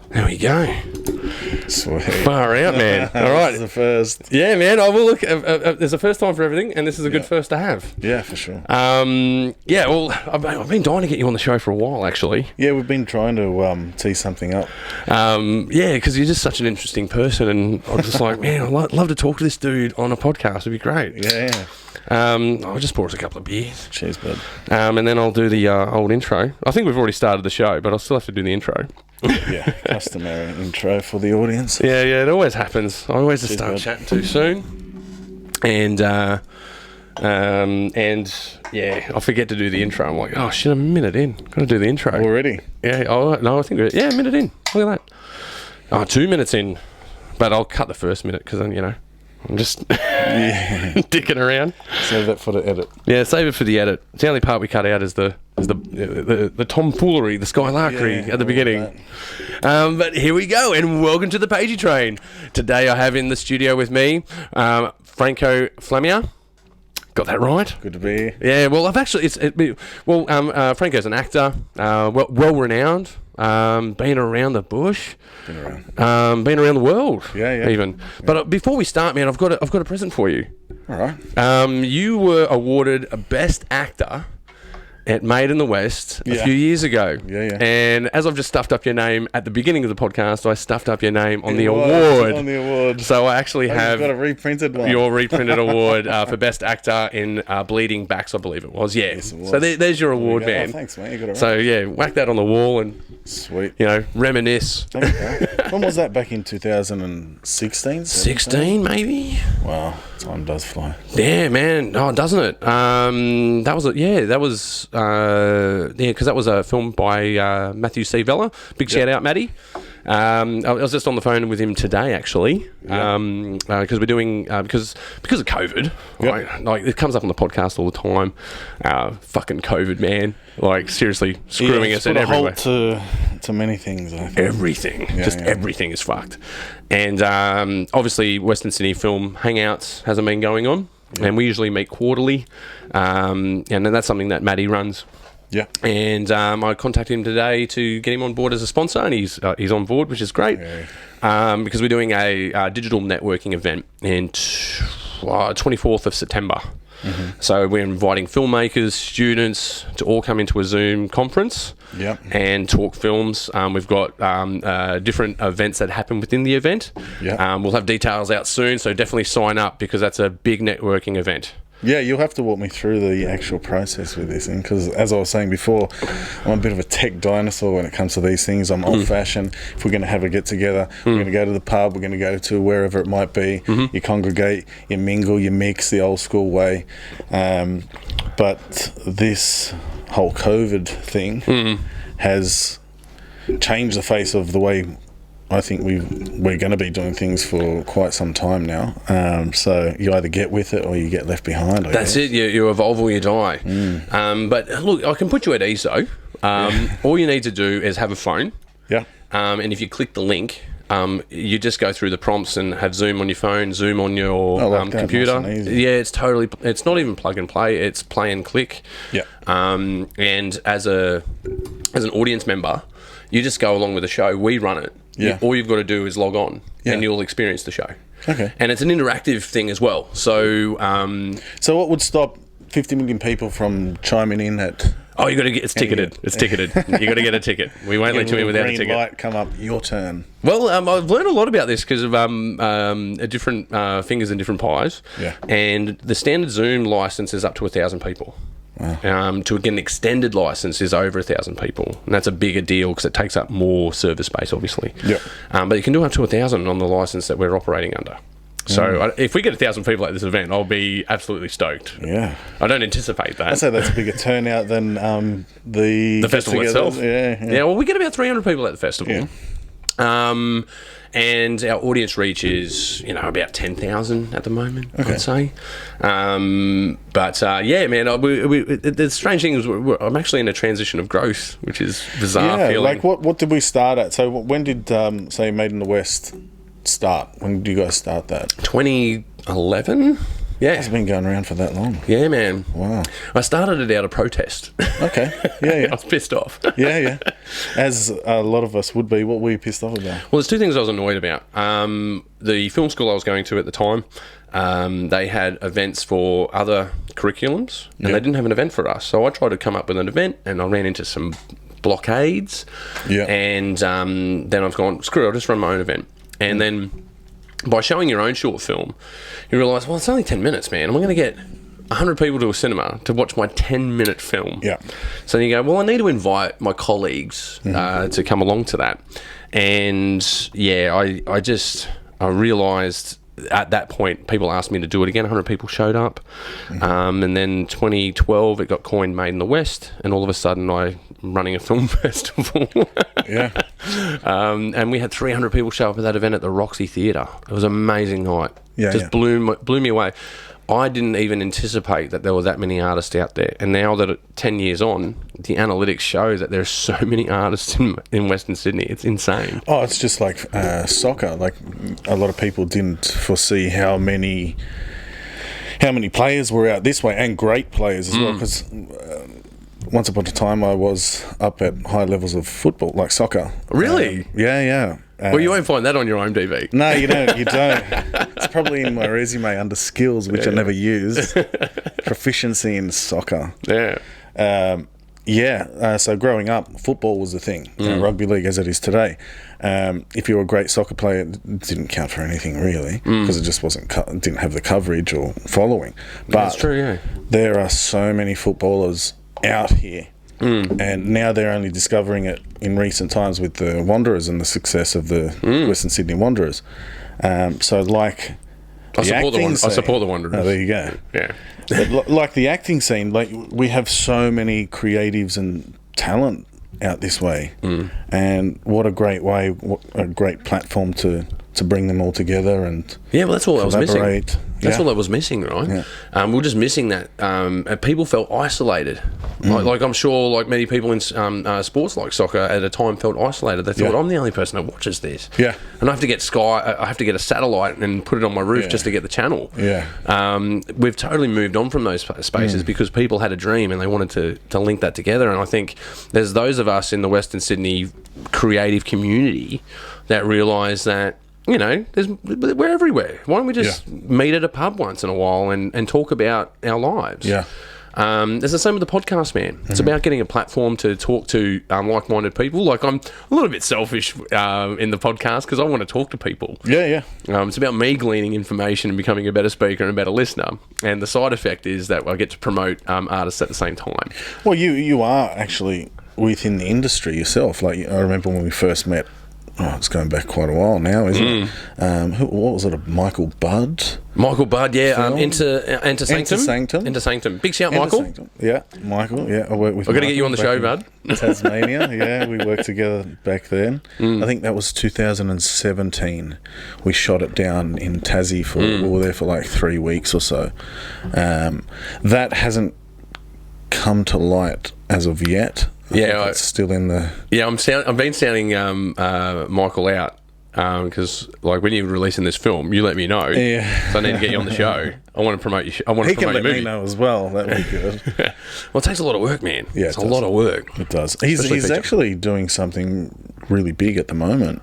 There we go. Sweet. Far out, man. All right. This is the first. Yeah, man. I will look. There's a first time for everything, and this is a good first to have. Yeah, for sure. Yeah, well, I've been dying to get you on the show for a while, actually. Yeah, we've been trying to tee something up. Yeah, because you're just such an interesting person, and I'm just like, man, I'd love to talk to this dude on a podcast. It'd be great. Yeah. I'll just pour us a couple of beers. Cheers, bud. And then I'll do the old intro. I think we've already started the show, but I'll still have to do the intro. Yeah, customary intro for the audience. Yeah, it always happens. I always just start bud. chatting too soon. And yeah, I forget to do the intro. I'm like, oh shit, I'm a minute in. Got to do the intro. Already? Yeah, no, I think a minute in. Look at that. Oh, 2 minutes in. But I'll cut the first minute because then, I'm just dicking around. Save that for the edit. Yeah, save it for the edit. The only part we cut out is the tomfoolery, the skylarkery at the beginning. But here we go, and welcome to the Pagey train. Today I have in the studio with me Franco Flammia. Got that right? Good to be here. Yeah. Well, I've actually Franco's an actor, well renowned. Been around the bush. Been around the world. Yeah. Even. But before we start, man, I've got a present for you. All right. You were awarded a Best Actor at Made in the West a few years ago. Yeah. And as I've just stuffed up your name at the beginning of the podcast, I stuffed up your name on the award. On the award. So I actually have got a reprinted one. Your reprinted award for Best Actor in Bleeding Backs, I believe it was. Yeah. Yes, it was. So there's your award, There you go. man. Oh, thanks, mate. You got it right. So yeah, whack that on the wall and Sweet. Reminisce. Thanks, bro. When was that? Back in 2016? 16 maybe. Wow, time does fly. Yeah, man. Oh, doesn't it? That was a film by Matthew C. Vella. Big shout out, Matty. I was just on the phone with him today, actually, because we're doing because of COVID. Like it comes up on the podcast all the time. Fucking COVID, man. Like seriously, screwing us in everywhere. To many things. I think. Everything, everything is fucked. And obviously, Western Sydney Film Hangouts hasn't been going on, and we usually meet quarterly, and then that's something that Matty runs. Yeah. And I contacted him today to get him on board as a sponsor, and he's on board, which is great. Yeah. Because we're doing a digital networking event in 24th of September. Mm-hmm. So we're inviting filmmakers, students to all come into a Zoom conference and talk films. We've got different events that happen within the event. Yeah. We'll have details out soon, so definitely sign up because that's a big networking event. Yeah, you'll have to walk me through the actual process with this thing because, as I was saying before, I'm a bit of a tech dinosaur when it comes to these things. I'm old-fashioned. If we're going to have a get-together, we're going to go to the pub, we're going to go to wherever it might be. You congregate, you mingle, you mix the old-school way. But this whole COVID thing has changed the face of the way I think we're going to be doing things for quite some time now. So you either get with it or you get left behind. That's it. You evolve or you die. But look, I can put you at ease though. All you need to do is have a phone. Yeah. And if you click the link, you just go through the prompts and have Zoom on your phone, Zoom on your computer. Nice and easy. Yeah, it's not even plug and play. It's play and click. Yeah. And as an audience member, you just go along with the show. We run it. Yeah. All you've got to do is log on and you'll experience the show. Okay. And it's an interactive thing as well. So so what would stop 50 million people from chiming in at... Oh, you got to get it's ticketed. It's ticketed. You got to get a ticket. We won't let you in without a ticket. Green light come up, your turn. Well, I've learned a lot about this because of different fingers and different pies. Yeah. And the standard Zoom license is up to 1,000 people. Wow. To get an extended license is over 1,000 people, and that's a bigger deal because it takes up more server space, obviously. Yeah. But you can do up to 1,000 on the license that we're operating under. So if we get 1,000 people at this event, I'll be absolutely stoked. Yeah. I don't anticipate that. I'd say that's a bigger turnout than the festival itself. Yeah. Well, we get about 300 people at the festival. Yeah. And our audience reach is, about 10,000 at the moment, I'd say. But yeah, man, the strange thing is I'm actually in a transition of growth, which is bizarre feeling. Like what did we start at? So when did, say, Made in the West start? When did you guys start that? 2011, Yeah. It's been going around for that long. Yeah, man. Wow. I started it out of protest. Okay. Yeah, I was pissed off. yeah. As a lot of us would be. What were you pissed off about? Well, there's two things I was annoyed about. The film school I was going to at the time, they had events for other curriculums, and they didn't have an event for us. So I tried to come up with an event, and I ran into some blockades. Yeah. And then I've gone, screw it, I'll just run my own event. And then by showing your own short film, you realise, well, it's only 10 minutes, man. Am I going to get 100 people to a cinema to watch my 10-minute film? Yeah. So you go, well, I need to invite my colleagues to come along to that. And, yeah, I realised at that point, people asked me to do it again. 100 people showed up. And then 2012, it got coined Made in the West. And all of a sudden, I'm running a film festival. Yeah. And we had 300 people show up at that event at the Roxy Theatre. It was an amazing night. Just blew me away. I didn't even anticipate that there were that many artists out there. And now that 10 years on, the analytics show that there's so many artists in Western Sydney. It's insane. Oh, it's just like soccer. Like, a lot of people didn't foresee how many players were out this way, and great players as well, because once upon a time I was up at high levels of football, like soccer. Really? Yeah. Well, you won't find that on your IMDb. No, you don't. It's probably in my resume under skills, which I never used. Proficiency in soccer. Yeah. So growing up, football was the thing. Rugby league as it is today. If you were a great soccer player, it didn't count for anything really, because it just didn't have the coverage or following. But that's true. Yeah. There are so many footballers out here. And now they're only discovering it in recent times with the Wanderers and the success of the Western Sydney Wanderers. So like I support the Wanderers. Oh, there you go. Yeah. But like the acting scene, like we have so many creatives and talent out this way. And what a great way, what a great platform to bring them all together and that's all I was missing. That's all I was missing, right? Yeah. We were just missing that. And people felt isolated. Like I'm sure, like many people in sports like soccer at a time felt isolated. They thought, I'm the only person that watches this. Yeah. And I have to get I have to get a satellite and put it on my roof just to get the channel. Yeah. We've totally moved on from those spaces because people had a dream and they wanted to link that together. And I think there's those of us in the Western Sydney creative community that realise that, you know, we're everywhere. Why don't we just meet at a pub once in a while and talk about our lives? Yeah. It's the same with the podcast, man. It's about getting a platform to talk to like-minded people. Like, I'm a little bit selfish in the podcast because I want to talk to people. Yeah. It's about me gleaning information and becoming a better speaker and a better listener. And the side effect is that I get to promote artists at the same time. Well, you are actually within the industry yourself. Like, I remember when we first met. Oh, it's going back quite a while now, isn't it? What was it? Michael Budd? Michael Budd, yeah. Enter Sanctum. Enter Sanctum. Big shout, Michael. Yeah, Michael. Yeah, I worked with. I've got to get you on the show, Bud. Tasmania. Yeah, we worked together back then. I think that was 2017. We shot it down in Tassie for. We were there for like 3 weeks or so. That hasn't come to light as of yet. It's still in the. Yeah, I've been sounding Michael out because, like, when you're releasing this film, you let me know. Yeah. So I need to get you on the show. I want to promote you. I want to promote your movie. He can let me know as well. That would be good. Well, it takes a lot of work, man. Yeah, it's a lot of work. It does. He's actually doing something really big at the moment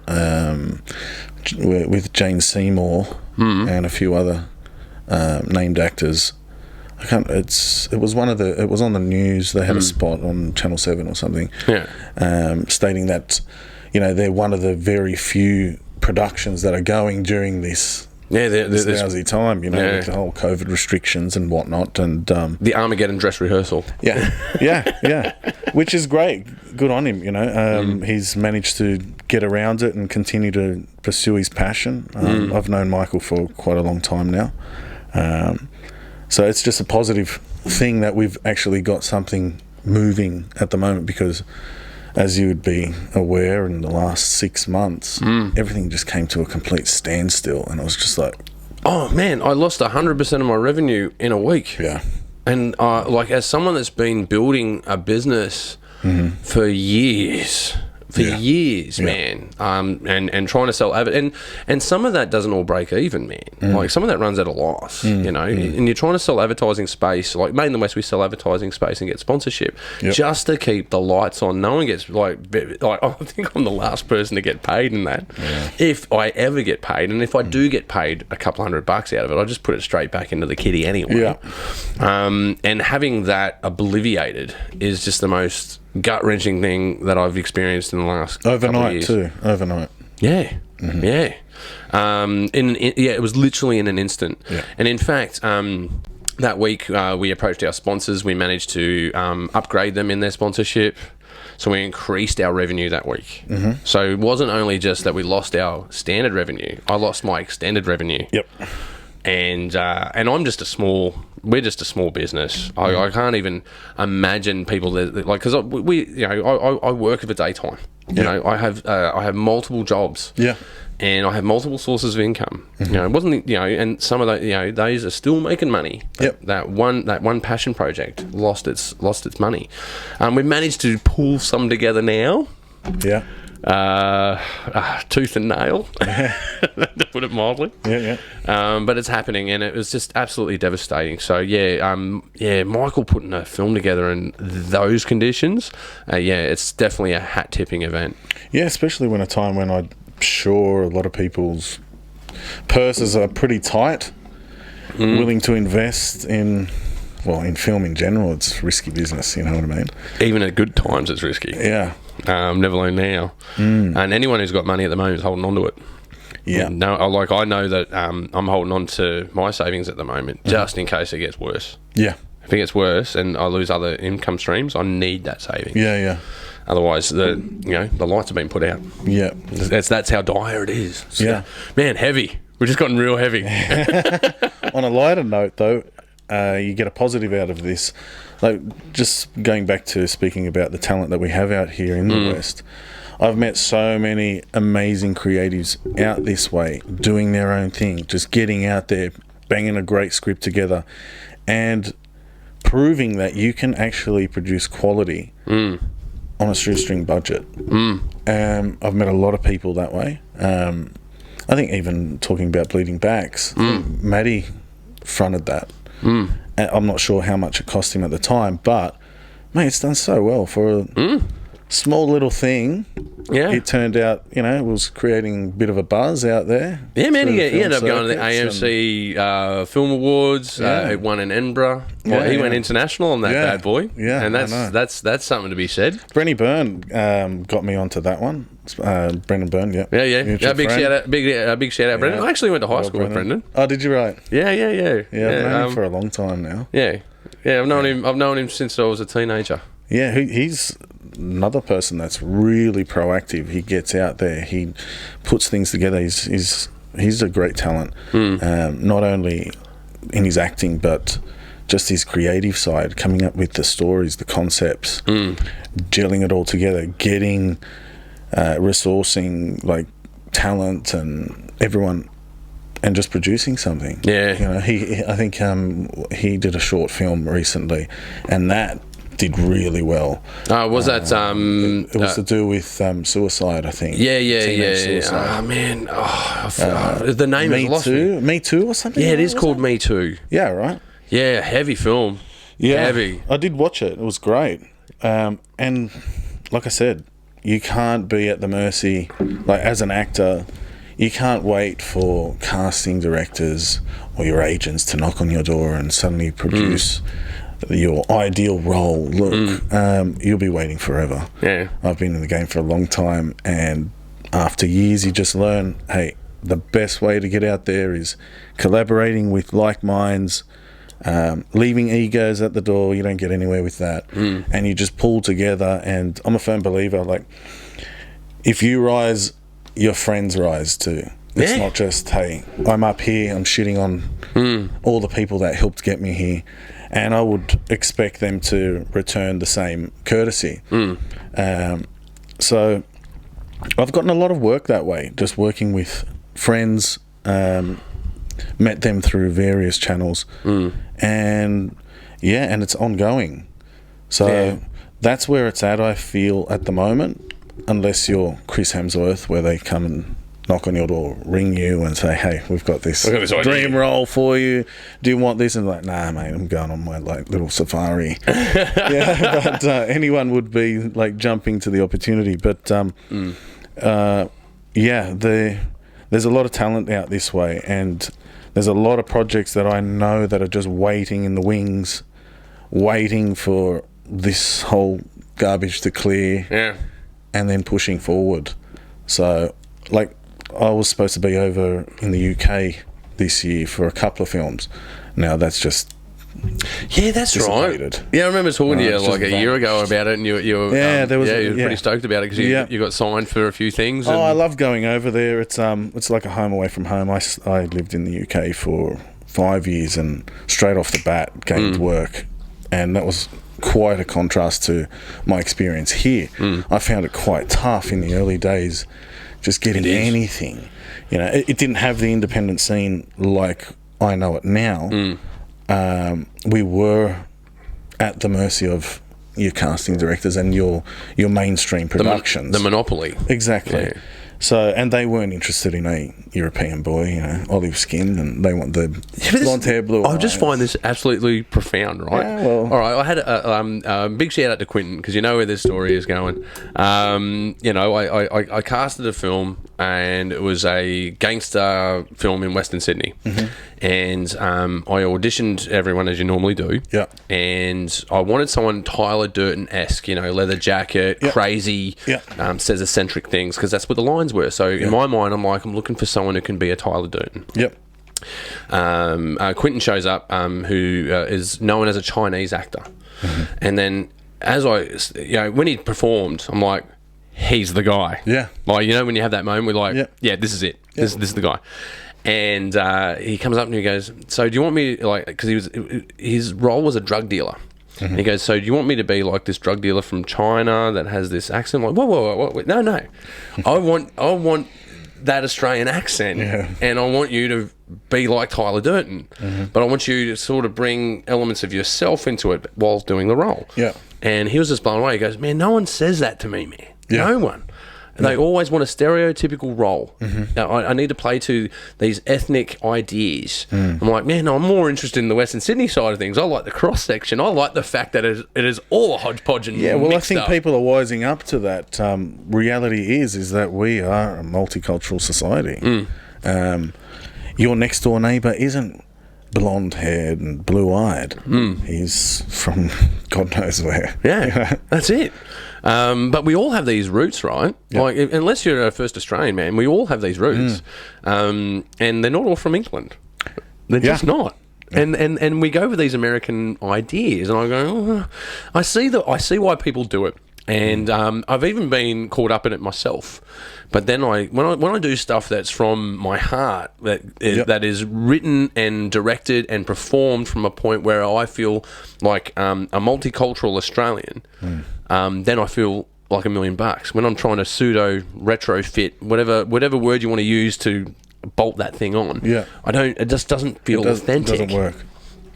with Jane Seymour and a few other named actors. It was on the news. They had a spot on Channel 7 or something, stating that, you know, they're one of the very few productions that are going during this lousy time, you know, with the whole COVID restrictions and whatnot, and the Armageddon dress rehearsal. Yeah, which is great. Good on him, you know. He's managed to get around it and continue to pursue his passion. I've known Michael for quite a long time now. So it's just a positive thing that we've actually got something moving at the moment, because as you would be aware, in the last 6 months, everything just came to a complete standstill, and I was just like, oh man, I lost 100% of my revenue in a week. Yeah. And like, as someone that's been building a business for years, for years, man. And trying to sell and some of that doesn't all break even, man. Like some of that runs at a loss, you know. And you're trying to sell advertising space. Like Made in the West, we sell advertising space and get sponsorship just to keep the lights on. No one gets like I think I'm the last person to get paid in that. If I ever get paid, and if I do get paid a couple $100 out of it, I just put it straight back into the kitty anyway. And having that obliviated is just the most gut-wrenching thing that I've experienced in the last couple of years. Overnight. Yeah. It was literally in an instant. And in fact, that week we approached our sponsors. We managed to upgrade them in their sponsorship. So we increased our revenue that week. So it wasn't only just that we lost our standard revenue. I lost my extended revenue. And I'm just we're just a small business. I can't even imagine people that like, because I work at the daytime. You know, I have multiple jobs. And I have multiple sources of income. You know, it wasn't, you know, and some of the, those are still making money. That one passion project lost its money. We've managed to pull some together now. Tooth and nail, to put it mildly. But it's happening, and it was just absolutely devastating. So Michael putting a film together in those conditions, it's definitely a hat-tipping event. Especially when a time when I'm sure a lot of people's purses are pretty tight, willing to invest in film in general. It's risky business, you know what I mean? Even at good times, it's risky. Never alone now. And anyone who's got money at the moment is holding on to it. No, I know that I'm holding on to my savings at the moment just in case it gets worse. If it gets worse and I lose other income streams, I need that saving. Otherwise, the lights have been put out. That's how dire it is. So, man, heavy. We've just gotten real heavy. On a lighter note, though, you get a positive out of this. Like, just going back to speaking about the talent that we have out here in the West, I've met so many amazing creatives out this way, doing their own thing, just getting out there, banging a great script together, and proving that you can actually produce quality on a shoestring budget. I've met a lot of people that way. I think even talking about Bleeding Backs, Maddie fronted that. And I'm not sure how much it cost him at the time, but mate, it's done so well for a small little thing. It turned out, it was creating a bit of a buzz out there. He ended up going to the AMC Film Awards. It won in Edinburgh. He went international on that bad boy. And that's something to be said. Brenny Byrne got me onto that one. Brendan Byrne, big shout out, Brendan. I actually went to high school with Brendan. Oh, did you? Right? Yeah. I've known him for a long time now. I've known him since I was a teenager. He's another person that's really proactive. He gets out there. He puts things together. He's a great talent. Not only in his acting, but just his creative side, coming up with the stories, the concepts, gelling it all together, getting resourcing like talent and everyone, and just producing something. I think he did a short film recently, and that did really well. Was that it was to do with suicide, I think. Suicide. Man, the name is lost me. Me Too or something. It is called Me Too. Right. Heavy film. Heavy. I did watch it. It was great. And like I said, you can't be at the mercy, like as an actor, you can't wait for casting directors or your agents to knock on your door and suddenly produce your ideal role. Look, you'll be waiting forever. I've been in the game for a long time, and after years you just learn, hey, the best way to get out there is collaborating with like minds, leaving egos at the door. You don't get anywhere with that. And you just pull together. And I'm a firm believer, like, if you rise, your friends rise too. It's not just, hey, I'm up here, I'm shitting on all the people that helped get me here, and I would expect them to return the same courtesy. So I've gotten a lot of work that way, just working with friends, met them through various channels, and it's ongoing. So that's where it's at, I feel, at the moment. unless you're Chris Hemsworth, where they come and knock on your door, ring you and say, hey, we've got this dream role for you. Do you want this? And like, nah, mate, I'm going on my like little safari. Yeah, but anyone would be like jumping to the opportunity. But there's a lot of talent out this way, and there's a lot of projects that I know that are just waiting in the wings, waiting for this whole garbage to clear, and then pushing forward. So, like, I was supposed to be over in the UK this year for a couple of films. Now that's just that's right. Yeah, I remember talking to you like a year ago about it, and you were pretty stoked about it because you got signed for a few things. I love going over there. It's like a home away from home. I lived in the UK for 5 years, and straight off the bat gained work, and that was quite a contrast to my experience here. I found it quite tough in the early days. Just getting anything, you know, it didn't have the independent scene like I know it now. We were at the mercy of your casting directors and your mainstream productions. The monopoly. Exactly. Yeah. So, and they weren't interested in a European boy, you know, olive skinned, and they want the blonde hair, blue eyes. I just find this absolutely profound, right? Yeah, well, all right, I had a big shout out to Quentin, because you know where this story is going. You know, I casted a film, and it was a gangster film in Western Sydney. And I auditioned everyone as you normally do. Yeah. And I wanted someone Tyler Durden-esque, you know, leather jacket, crazy, says eccentric things, because that's what the lines were. So in my mind, I'm looking for someone who can be a Tyler Durden. Yep. Quentin shows up, who is known as a Chinese actor. And then when he performed, I'm like, he's the guy. Yeah. Like, you know, when you have that moment, we're like, this is it. This is the guy. And he comes up and he goes, so do you want me, like, because his role was a drug dealer. And he goes, so do you want me to be like this drug dealer from China that has this accent? I'm like, whoa, no. I want that Australian accent, and I want you to be like Tyler Durden, but I want you to sort of bring elements of yourself into it while doing the role. Yeah. And he was just blown away. He goes, man, no one says that to me, man. No one. And they always want a stereotypical role. Now, I need to play to these ethnic ideas. I'm like, man, no, I'm more interested in the Western Sydney side of things. I like the cross-section. I like the fact that it is all a hodgepodge and I think people are wising up to that. Reality is that we are a multicultural society. Your next-door neighbour isn't blonde-haired and blue-eyed. He's from God knows where. Yeah, that's it. But we all have these roots, right? Yep. Like, unless you're a first Australian man, we all have these roots. And they're not all from England. They're just not. Yeah. And we go with these American ideas, and I go, I see why people do it. And I've even been caught up in it myself. But then when I do stuff that's from my heart, that is written and directed and performed from a point where I feel like a multicultural Australian, then I feel like $1 million. When I'm trying to pseudo retrofit whatever word you want to use to bolt that thing on, it just doesn't feel authentic. It doesn't work.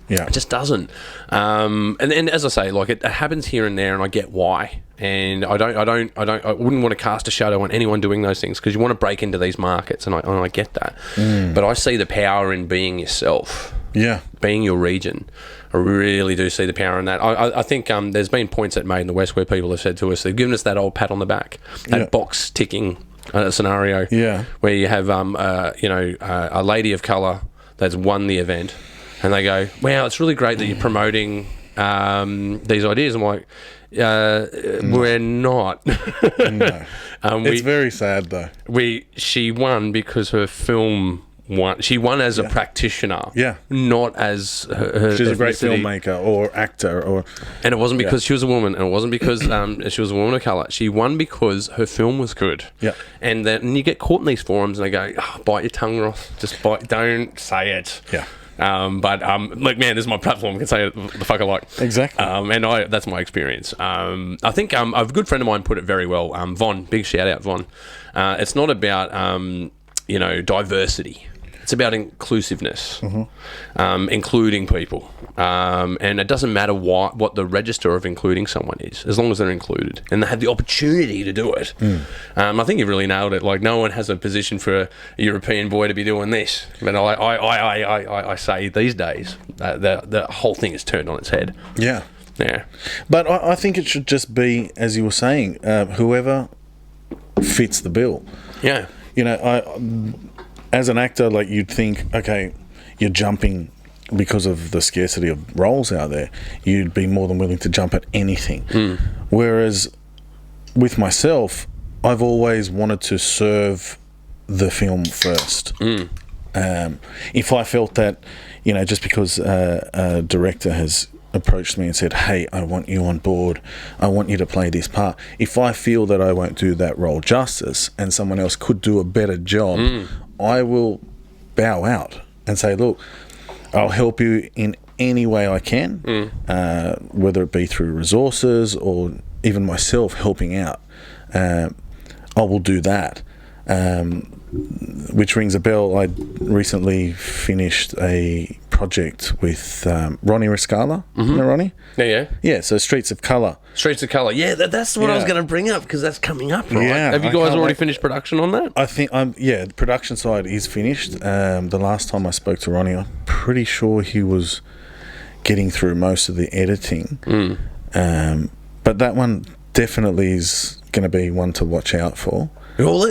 Yeah, it just doesn't. And as I say, like it happens here and there, and I get why. And I wouldn't want to cast a shadow on anyone doing those things, because you want to break into these markets, and I get that. But I see the power in being yourself. Yeah, being your region. I really do see the power in that. I think there's been points that made in the West where people have said to us, they've given us that old pat on the back, that box ticking scenario. Yeah, where you have a lady of colour that's won the event. And they go, wow, it's really great that you're promoting these ideas. I'm like, we're not. No. It's very sad, though. She won because her film won. She won as a practitioner, not as her she's a great filmmaker or actor. And it wasn't because she was a woman, and it wasn't because she was a woman of colour. She won because her film was good. Yeah. And then you get caught in these forums, and they go, bite your tongue, Ross. Just don't say it. Yeah. Look, man, this is my platform. I can say the fuck I like. Exactly. And that's my experience. I think a good friend of mine put it very well. Von, big shout out, Von. It's not about diversity. It's about inclusiveness, including people, and it doesn't matter what the register of including someone is, as long as they're included and they have the opportunity to do it. I think you've really nailed it. Like, no one has a position for a European boy to be doing this, but I say these days the whole thing is turned on its head. Yeah. Yeah. But I think it should just be, as you were saying, whoever fits the bill. Yeah. You know, as an actor, like, you'd think, okay, you're jumping because of the scarcity of roles out there. You'd be more than willing to jump at anything. Whereas with myself, I've always wanted to serve the film first. If I felt that, you know, just because a director has approached me and said, hey, I want you on board, I want you to play this part, if I feel that I won't do that role justice and someone else could do a better job, I will bow out and say, look, I'll help you in any way I can, whether it be through resources or even myself helping out. I will do that. Which rings a bell. I recently finished a project with Ronnie Riscala. You know Ronnie? Yeah, so Streets of Colour. Streets of Colour. Yeah, that's what I was going to bring up, because that's coming up, right? Yeah, Have you guys already finished production on that? I think the production side is finished. The last time I spoke to Ronnie, I'm pretty sure he was getting through most of the editing. But that one definitely is going to be one to watch out for. Well,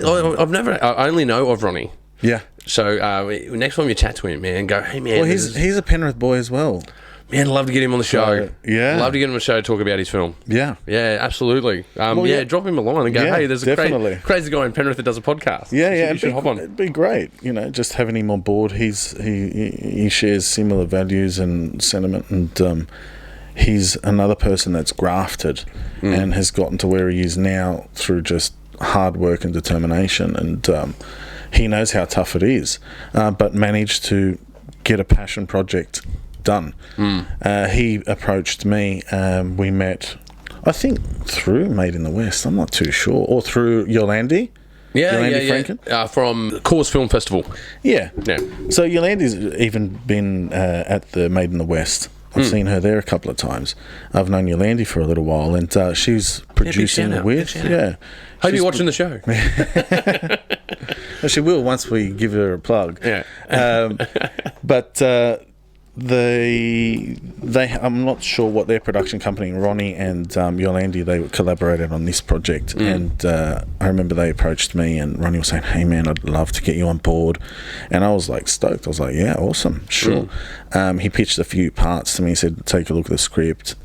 I only know of Ronnie. Yeah. So next time you chat to him, man, go, hey, man. Well, he's a Penrith boy as well. Man, I'd love to get him on the show. Yeah. Love to get him on the show to talk about his film. Yeah. Yeah, absolutely. Drop him a line and go, hey, there's a crazy guy in Penrith that does a podcast. Yeah, you should hop on. It'd be great, you know, just having him on board. He shares similar values and sentiment, and he's another person that's grafted and has gotten to where he is now through just hard work and determination, and he knows how tough it is, but managed to get a passion project done. He approached me, we met, I think, through Made in the West, I'm not too sure, or through Yolandi. Franken? From Coors Film Festival. Yeah. So Yolandi's even been at the Made in the West. I've seen her there a couple of times. I've known Yolandi for a little while, and she's producing with. Yeah. Hope you're watching the show. Well, she will once we give her a plug. Yeah. But I'm not sure what their production company, Ronnie and Yolandi, they collaborated on this project, and I remember they approached me, and Ronnie was saying, hey man, I'd love to get you on board, and I was like stoked. I was like, yeah, awesome, sure. He pitched a few parts to me. He said, take a look at the script.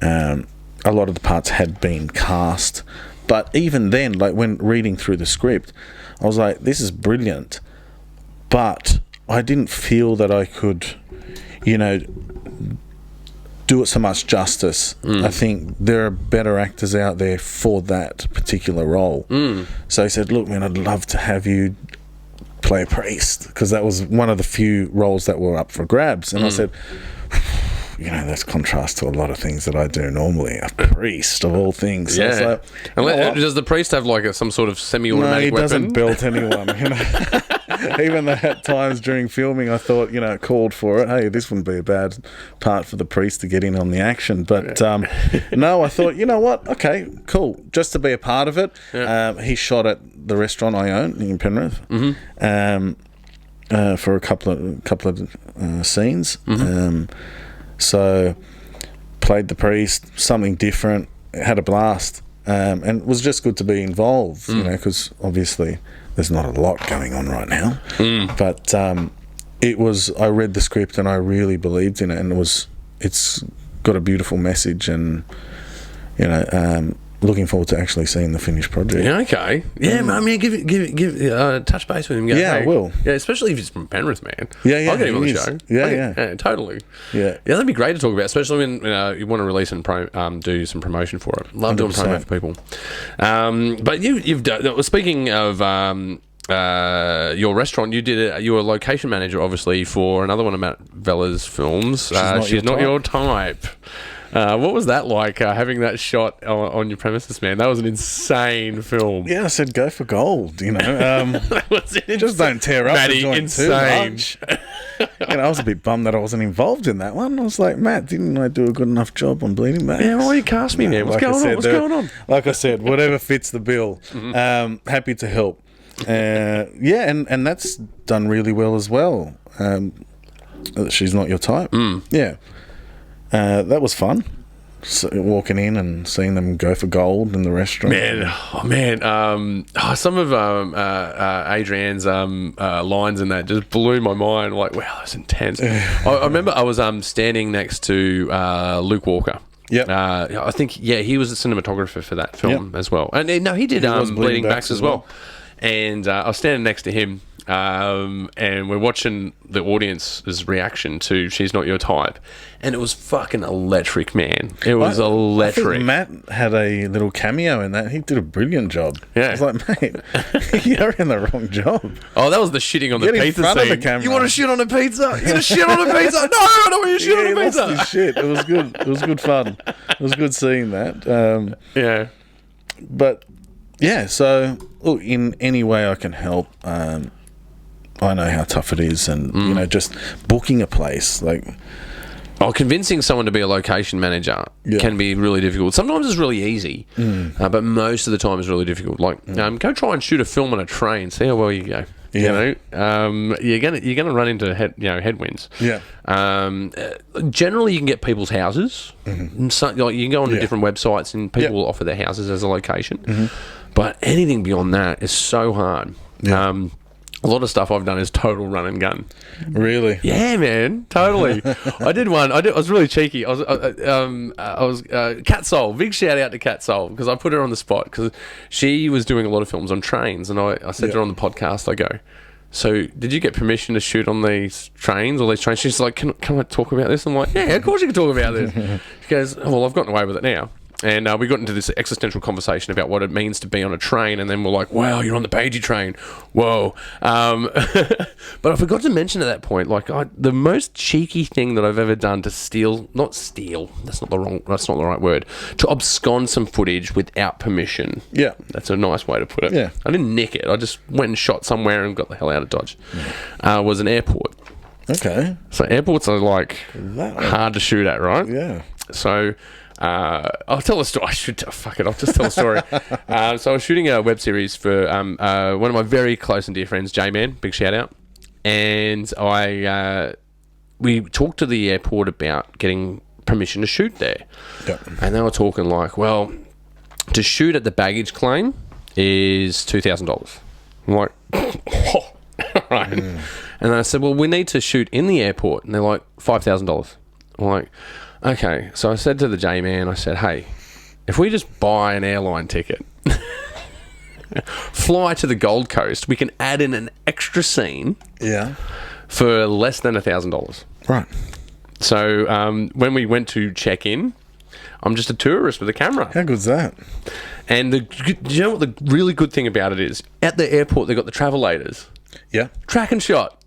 A lot of the parts had been cast, but even then, like, when reading through the script, I was like, this is brilliant, but I didn't feel that I could, you know, do it so much justice. I think there are better actors out there for that particular role. So he said, look, man, I'd love to have you play a priest, because that was one of the few roles that were up for grabs. And I said, you know, that's contrast to a lot of things that I do normally. A priest, of all things. So yeah. Does the priest have like some sort of semi-automatic weapon? No, he doesn't belt anyone. You know? Even though at times during filming I thought, you know, it called for it. Hey, this wouldn't be a bad part for the priest to get in on the action. But no, I thought, you know what? Okay, cool. Just to be a part of it. Yeah. He shot at the restaurant I own in Penrith for a couple of scenes. So played the priest, something different, had a blast, and it was just good to be involved, you know, because obviously there's not a lot going on right now. But it was, I read the script and I really believed in it, and it's got a beautiful message, and you know, looking forward to actually seeing the finished project. Yeah, okay. Yeah, I mean, give touch base with him. Go, I will. Yeah, especially if he's from Penrith, man. Yeah, I'll get him on the show. Yeah, totally. Yeah, that'd be great to talk about, especially when you want to release and do some promotion for it. Love 100%. Doing promo for people. But you've done. Speaking of your restaurant, you were a location manager, obviously, for another one of Matt Vella's films. She's not your type. What was that like, having that shot on your premises, man? That was an insane film. Yeah, I said go for gold, you know. That was Just don't tear up the joint insane. too much. I was a bit bummed that I wasn't involved in that one. I was like, Matt, didn't I do a good enough job on Bleeding Back? Yeah, why you cast me, man? What's going on? Like I said, whatever fits the bill. Happy to help. And that's done really well as well. She's Not Your Type. Yeah. That was fun. So, walking in and seeing them go for gold in the restaurant. Some of Adrianne's lines in that just blew my mind. Like, wow, that's intense. I remember I was standing next to Luke Walker. Yeah, I think he was the cinematographer for that film as well. And no, he did Bleeding Backs as well. And I was standing next to him. And we're watching the audience's reaction to She's Not Your Type, and it was fucking electric, man. It was electric. I think Matt had a little cameo in that. He did a brilliant job. Yeah. I was like, mate, you're in the wrong job. Oh, that was the shitting on the Get pizza in front scene. of the camera. You want to shit on a pizza? You want to shit on a pizza? No, I don't want you to shit on a pizza. Lost his shit. It was good. It was good fun. It was good seeing that. Yeah. But yeah, so look, in any way I can help. I know how tough it is, and you know, just booking a place like. Convincing someone to be a location manager can be really difficult. Sometimes it's really easy, but most of the time it's really difficult. Like, go try and shoot a film on a train. See how well you go. Yeah. You know, you're gonna run into headwinds. Yeah. Generally, you can get people's houses. So, like, you can go onto different websites and people will offer their houses as a location. But anything beyond that is so hard. Yeah. A lot of stuff I've done is total run and gun. Really? Yeah, man, totally. I did one. I was really cheeky. I was Cat Soul. Big shout out to Cat Soul, because I put her on the spot because she was doing a lot of films on trains, and I said to her on the podcast, I go, so did you get permission to shoot on these trains or these trains? She's like, can I talk about this? I'm like, yeah, of course you can talk about this. She goes, oh, well, I've gotten away with it now. And we got into this existential conversation about what it means to be on a train, and then we're like, wow, you're on the Pagey train. Whoa. But I forgot to mention at that point, like, the most cheeky thing that I've ever done to not steal, that's not the right word, to abscond some footage without permission. Yeah. That's a nice way to put it. Yeah. I didn't nick it. I just went and shot somewhere and got the hell out of Dodge. Was an airport. Okay. So airports are, like, hard to shoot at, right? Yeah. So... I'll tell a story. I'll just tell a story. So I was shooting a web series for one of my very close and dear friends, J-Man, big shout out. And we talked to the airport about getting permission to shoot there. Yep. And they were talking like, well, to shoot at the baggage claim is $2,000. I'm like, oh, right. And then I said, well, we need to shoot in the airport. And they're like, $5,000. I'm like, okay. So I said to the J-Man, I said, hey, if we just buy an airline ticket, fly to the Gold Coast, we can add in an extra scene for less than $1,000. Right. So when we went to check in, I'm just a tourist with a camera. How good's that? And do you know what the really good thing about it is? At the airport, they've got the travelators. Yeah. Track and shot.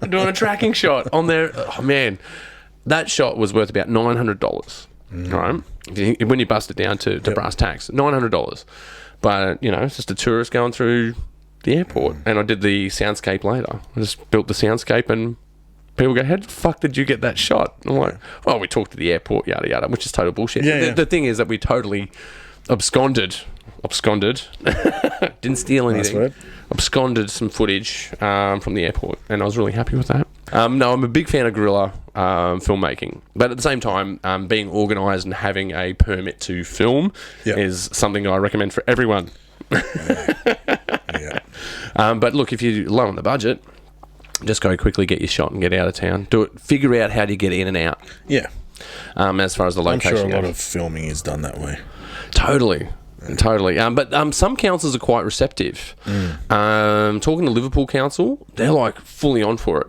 Doing a tracking shot on there. Oh, man. That shot was worth about $900, right? When you bust it down to brass tacks, $900. But, you know, it's just a tourist going through the airport. And I did the soundscape later. I just built the soundscape, and people go, how the fuck did you get that shot? I'm like, well, we talked to the airport, yada, yada, which is total bullshit. The thing is that we totally absconded. Didn't steal anything. Nice word. Absconded some footage from the airport, and I was really happy with that. No, I'm a big fan of guerrilla filmmaking, but at the same time, being organised and having a permit to film is something I recommend for everyone. But look, if you're low on the budget, just go quickly, get your shot and get out of town. Do it. Figure out how to get in and out. Yeah. As far as the location I'm sure a lot goes. of filming is done that way. Totally. But some councils are quite receptive. Talking to Liverpool Council, they're like fully on for it.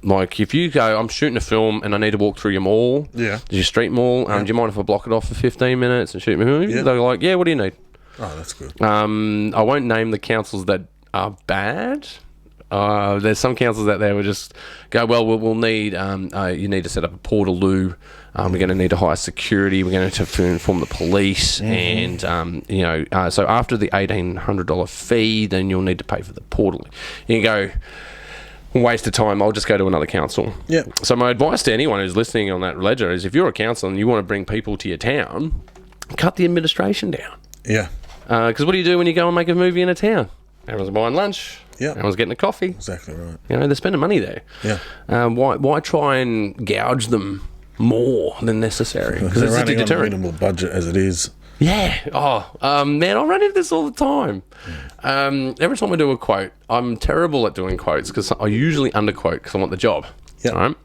Like, if you go, I'm shooting a film and I need to walk through your mall, your street mall, do you mind if I block it off for 15 minutes and shoot my movie? They're like, yeah, what do you need? Oh, that's good. I won't name the councils that are bad, There's some councils out there who just go, well, we'll need, you need to set up a portaloo. We're going to need to hire security. We're going to have to inform the police. And, so after the $1,800 fee, then you'll need to pay for the portal. You go, waste of time, I'll just go to another council. Yeah. So my advice to anyone who's listening on that ledger is if you're a council and you want to bring people to your town, cut the administration down. Yeah. Because what do you do when you go and make a movie in a town? Everyone's buying lunch. Yeah. Everyone's getting a coffee. Exactly right. They're spending money there. Yeah. Why try and gouge them more than necessary? Because it's a running on a deterrent. minimal budget as it is. Yeah. Man, I run into this all the time. Every time I do a quote, I'm terrible at doing quotes because I usually underquote because I want the job. Yeah. Right?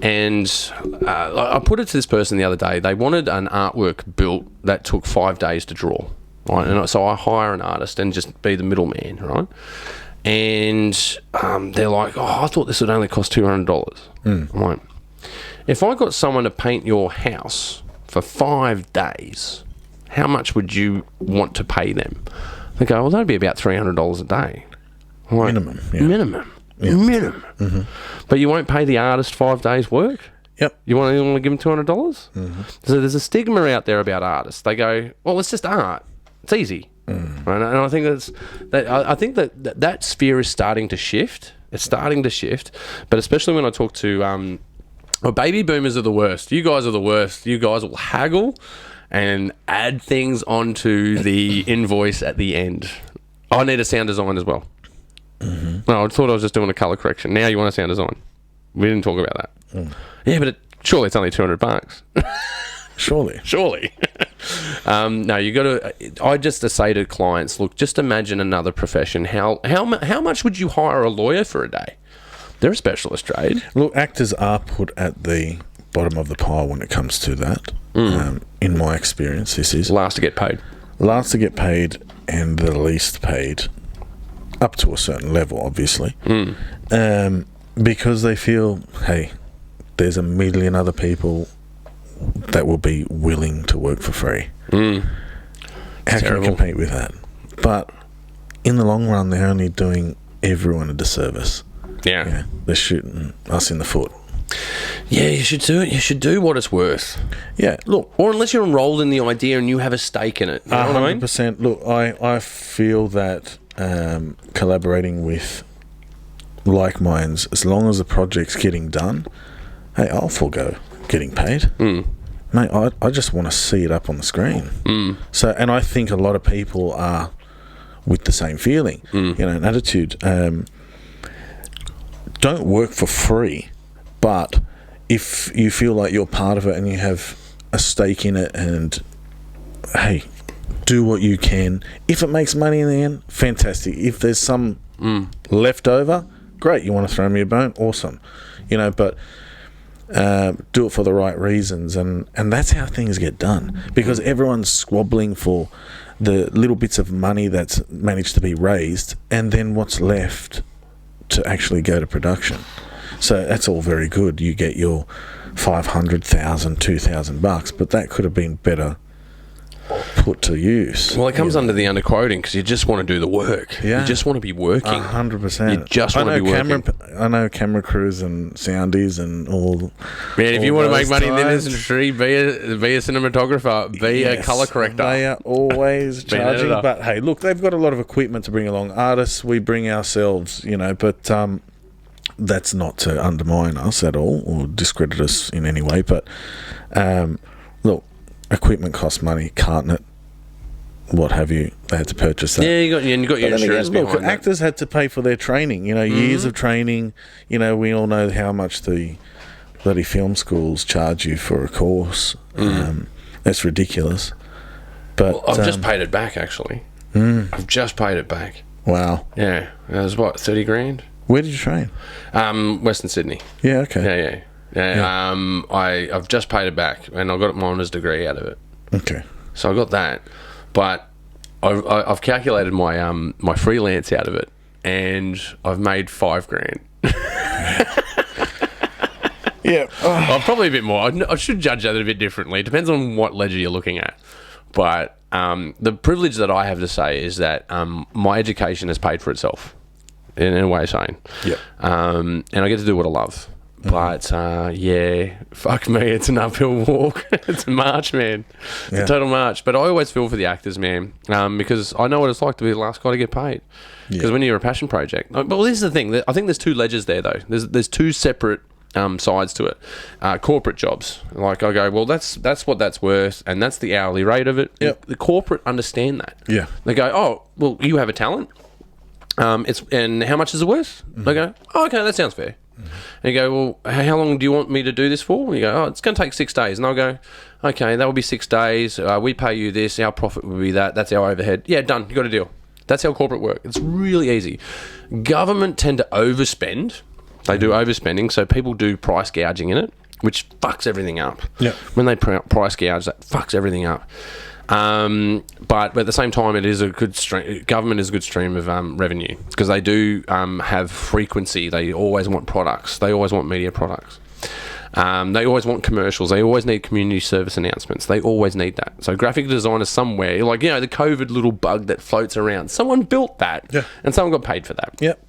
And I put it to this person the other day. They wanted an artwork built that took 5 days to draw. Right? And so I hire an artist and just be the middleman, right? And they're like, I thought this would only cost $200. I'm like, if I got someone to paint your house for 5 days, how much would you want to pay them? They go, well, that'd be about $300 a day. I'm like, Minimum. Yeah. Minimum. Yeah. Minimum. Mm-hmm. But you won't pay the artist 5 days' work? Yep. You want to give them $200? Mm-hmm. So there's a stigma out there about artists. They go, well, it's just art. It's easy. Right? And I think I think that sphere is starting to shift. It's starting to shift. But especially when I talk to baby boomers are the worst. You guys are the worst. You guys will haggle and add things onto the invoice at the end. I need a sound design as well. Mm-hmm. No, I thought I was just doing a colour correction. Now you want a sound design. We didn't talk about that. Yeah, but surely it's only $200. Surely. No, you got to. I just say to clients, look, just imagine another profession. How much would you hire a lawyer for a day? They're a specialist trade. Look, actors are put at the bottom of the pile when it comes to that. In my experience, this is Last to get paid, and the least paid, up to a certain level, obviously, because they feel, hey, there's a million other people that will be willing to work for free. How can you compete with that? But in the long run, they're only doing everyone a disservice. Yeah. They're shooting us in the foot. Yeah, you should do it. You should do what it's worth. Yeah, look. Or unless you're enrolled in the idea and you have a stake in it. You know what I mean? 100%. Look, I feel that collaborating with like minds, as long as the project's getting done, hey, I'll forego getting paid. Mate, I just want to see it up on the screen. So, and I think a lot of people are with the same feeling, an attitude. Don't work for free, but if you feel like you're part of it and you have a stake in it, and hey, do what you can. If it makes money in the end, fantastic. If there's some left over, great. You want to throw me a bone? Awesome. But do it for the right reasons, and that's how things get done, because everyone's squabbling for the little bits of money that's managed to be raised, and then what's left to actually go to production. So that's all very good. You get your $500,000, $2,000, but that could have been better put to use. Well, it comes under the underquoting because you just want to do the work. Yeah. You just want to be working. 100%. You just want to be working. I know camera crews and soundies and all. Man, if you want to make money in the times, industry, be a cinematographer, be a colour corrector. They are always Be an charging. editor. But hey, look, they've got a lot of equipment to bring along. Artists, we bring ourselves, but that's not to undermine us at all or discredit us in any way. But look, equipment costs money, carton it, what have you. They had to purchase that. Yeah, you got your insurance look, behind that. actors had to pay for their training. Years of training. We all know how much the bloody film schools charge you for a course. That's ridiculous. But I've just paid it back, actually. I've just paid it back. Wow. Yeah, it was what, 30 grand? Where did you train? Western Sydney. Yeah. Okay. Yeah. I've just paid it back, and I got my honours degree out of it. Okay. So I got that, but I've calculated my my freelance out of it, and I've made $5,000. Yeah. Well, probably a bit more. I should judge that a bit differently. It depends on what ledger you're looking at. But the privilege that I have to say is that my education has paid for itself. in a way, Shane. Yep. And I get to do what I love. But, yeah, fuck me, it's an uphill walk. It's a march, man. It's a total march. But I always feel for the actors, man, because I know what it's like to be the last guy to get paid. Because when you're a passion project... Well, this is the thing. I think there's two ledgers there, though. There's two separate sides to it. Corporate jobs. Like, I go, well, that's what that's worth, and that's the hourly rate of it. Yep. The corporate understand that. Yeah. They go, oh, well, you have a talent. And how much is it worth? They go, oh, okay, that sounds fair. And you go, well, how long do you want me to do this for? And you go, oh, it's going to take 6 days. And I'll go, okay, that will be 6 days. We pay you this. Our profit will be that. That's our overhead. Yeah, done. You got a deal. That's how corporate work. It's really easy. Government tend to overspend. They do overspending, so people do price gouging in it, which fucks everything up. Yep. When they price gouge, that fucks everything up. But at the same time, it is a good stream. Government is a good stream of revenue because they do have frequency. They always want products. They always want media products. They always want commercials. They always need community service announcements. They always need that. So graphic designers somewhere, like, you know, the COVID little bug that floats around, someone built that, and someone got paid for that. Yep.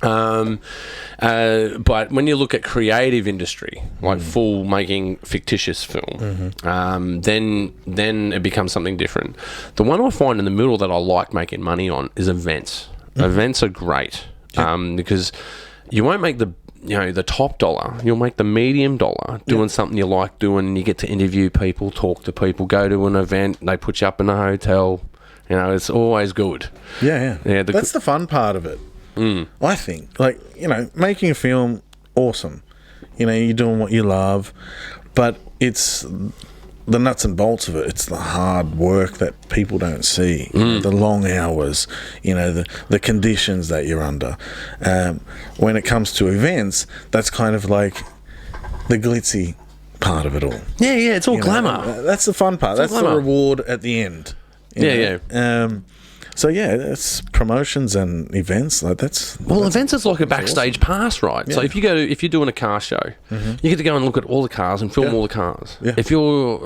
But when you look at creative industry, like full making fictitious film, then it becomes something different. The one I find in the middle that I like making money on is events. Events are great because you won't make the top dollar. You'll make the medium dollar doing something you like doing, and you get to interview people, talk to people, go to an event. They put you up in a hotel. You know, it's always good. Yeah. That's the fun part of it. I think, like, you know, making a film, awesome. You know, you're doing what you love, but it's the nuts and bolts of it. It's the hard work that people don't see. You know, the long hours, you know, the conditions that you're under. When it comes to events, that's kind of like the glitzy part of it all. Yeah, it's all glamour. That's the fun part. That's the reward at the end. You know? So yeah, it's promotions and events like that's. Well, events is like a backstage pass, right? Yeah. So if you're doing a car show, you get to go and look at all the cars and film all the cars. Yeah. If you're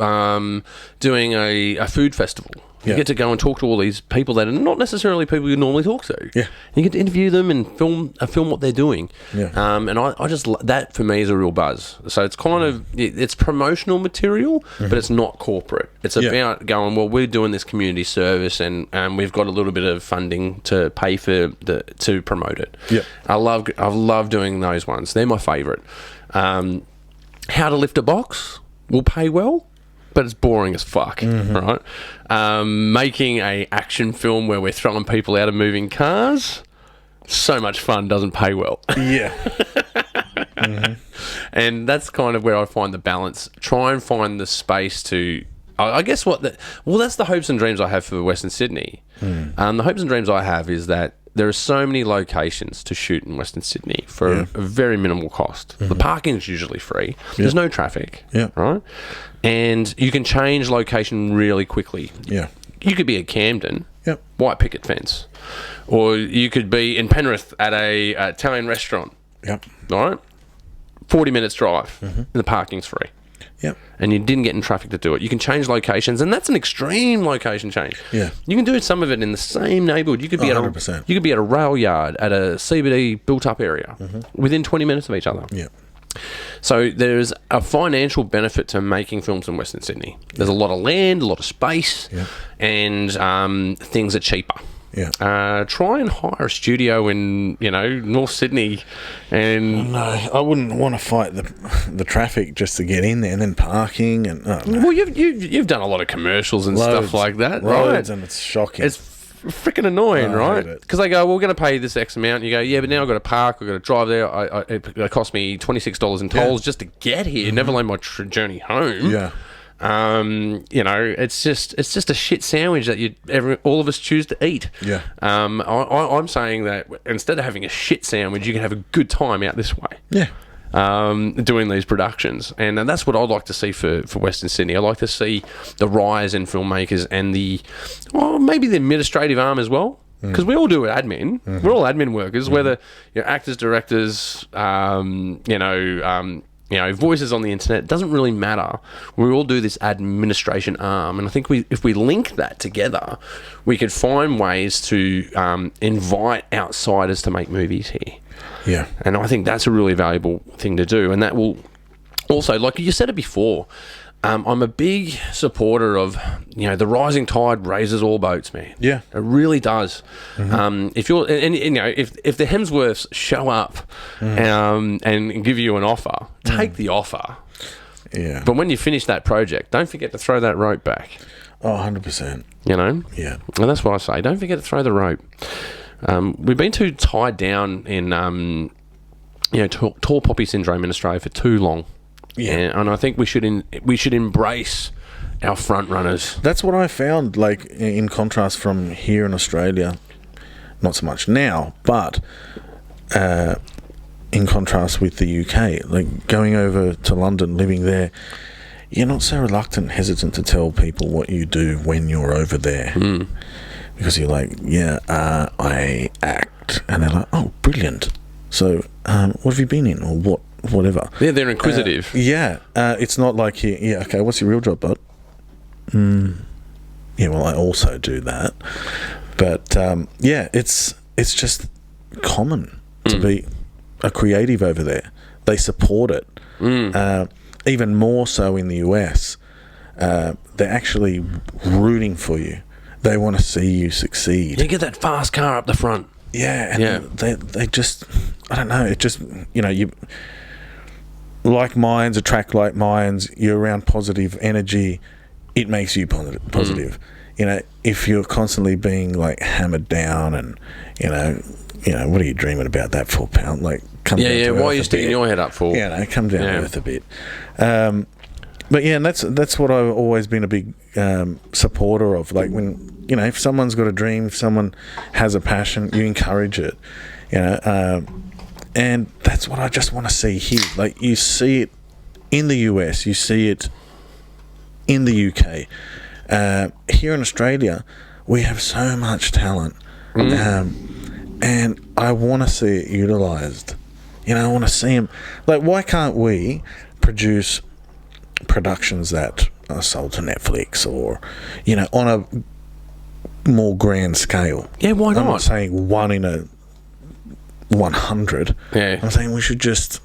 doing a food festival, you get to go and talk to all these people that are not necessarily people you normally talk to. Yeah, you get to interview them and film what they're doing. Yeah, and I just that for me is a real buzz. So it's kind of it's promotional material, but it's not corporate. It's about going, well, we're doing this community service, and we've got a little bit of funding to pay for to promote it. Yeah, I love doing those ones. They're my favourite. How to lift a box will pay well, but it's boring as fuck, right? Making a action film where we're throwing people out of moving cars, so much fun, doesn't pay well. Yeah. And that's kind of where I find the balance. Try and find the space to... I guess that's the hopes and dreams I have for Western Sydney. The hopes and dreams I have is that there are so many locations to shoot in Western Sydney for a very minimal cost. The parking's usually free. There's no traffic, right? And you can change location really quickly. Yeah. You could be at Camden, white picket fence. Or you could be in Penrith at a Italian restaurant. Yep. All right? 40 minutes drive, and the parking's free. Yep. And you didn't get in traffic to do it. You can change locations, and that's an extreme location change. Yeah. You can do some of it in the same neighbourhood. You could be 100%. You could be at a rail yard at a CBD built-up area within 20 minutes of each other. Yeah. So there's a financial benefit to making films in Western Sydney. There's a lot of land, a lot of space, and things are cheaper. Yeah. Try and hire a studio in, North Sydney, and no, I wouldn't want to fight the traffic just to get in there, and then parking and. Oh, no. Well, you've done a lot of commercials and stuff like that, right? And it's shocking. It's freaking annoying, right? Because they go, well, we're going to pay you this X amount. And you go, yeah, but now I've got to park. I've got to drive there. It cost me $26 in tolls just to get here. Never mind my journey home. Yeah. It's just a shit sandwich that all of us choose to eat. Yeah. I'm saying that instead of having a shit sandwich, you can have a good time out this way. Yeah. Doing these productions, and that's what I'd like to see for Western Sydney. I'd like to see the rise in filmmakers and maybe the administrative arm as well, because we all do admin. We're all admin workers, whether you're actors, directors, voices on the internet. It doesn't really matter. We all do this administration arm, and I think if we link that together, we could find ways to invite outsiders to make movies here. Yeah. And I think that's a really valuable thing to do, and that will also, like you said it before, I'm a big supporter of, the rising tide raises all boats, man. Yeah. It really does. If you're, if the Hemsworths show up and give you an offer, take the offer. Yeah. But when you finish that project, don't forget to throw that rope back. Oh, 100%. Yeah. And that's what I say. Don't forget to throw the rope. We've been too tied down in, tall poppy syndrome in Australia for too long. Yeah, and I think we should embrace our front runners. That's what I found, like, in contrast from here in Australia. Not so much now, but in contrast with the UK, like going over to London, living there, you're not so reluctant, hesitant to tell people what you do when you're over there. Because you're like, I act. And they're like, oh, brilliant. So, what have you been in, or whatever. Yeah, they're inquisitive. It's not like, okay, what's your real job, bud? Yeah, well, I also do that. But, it's just common to be a creative over there. They support it. Even more so in the US. They're actually rooting for you. They want to see you succeed. You get that fast car up the front. Yeah, and they just, I don't know, it just, you like minds attract like minds. You're around positive energy, it makes you positive. If you're constantly being like hammered down and what are you dreaming about that for, pal? Like, come down to earth. Why are you sticking your head up for? Come down to earth a bit. But and that's what I've always been a big supporter of. Like, when if someone's got a dream, if someone has a passion, you encourage it. And that's what I just want to see here. Like, you see it in the US, you see it in the UK. Here in Australia, we have so much talent. And I want to see it utilised. I want to see them. Like, why can't we produce productions that are sold to Netflix or, on a more grand scale? Yeah, why not? I'm not saying one in a 100. Yeah. I'm saying we should just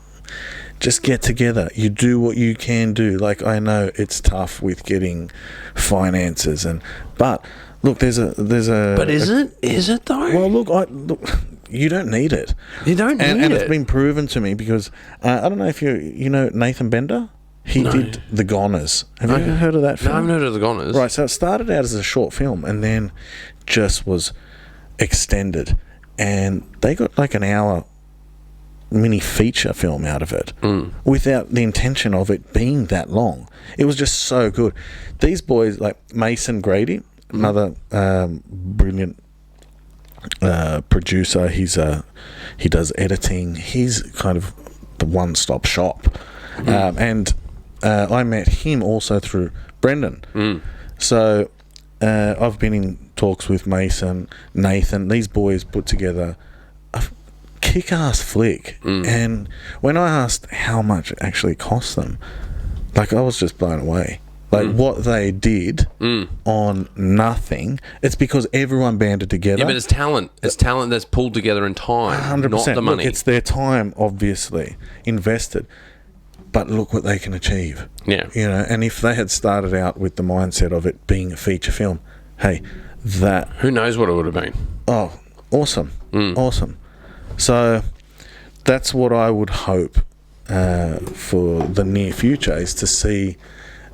get together. You do what you can do. Like, I know it's tough with getting finances, but look, there's a. But is it though? Well, look, you don't need it. You don't need it. And it's been proven to me because I don't know if you know Nathan Bender. He did The Goners. Have you ever heard of that film? No, I haven't heard of The Goners. Right, so it started out as a short film and then just was extended. And they got like an hour mini feature film out of it without the intention of it being that long. It was just so good. These boys, like Mason Grady, another brilliant producer. He does editing. He's kind of the one-stop shop. And I met him also through Brendan. So I've been in talks with Mason, Nathan. These boys put together a kick-ass flick. And when I asked how much it actually cost them, like, I was just blown away. Like, what they did on nothing. It's because everyone banded together. Yeah, but it's talent. It's talent that's pulled together in time, 100%. Not the money. Look, it's their time, obviously, invested. But look what they can achieve. Yeah. And if they had started out with the mindset of it being a fetor film, hey, that... Who knows what it would have been? Oh, awesome. Awesome. So that's what I would hope for the near future, is to see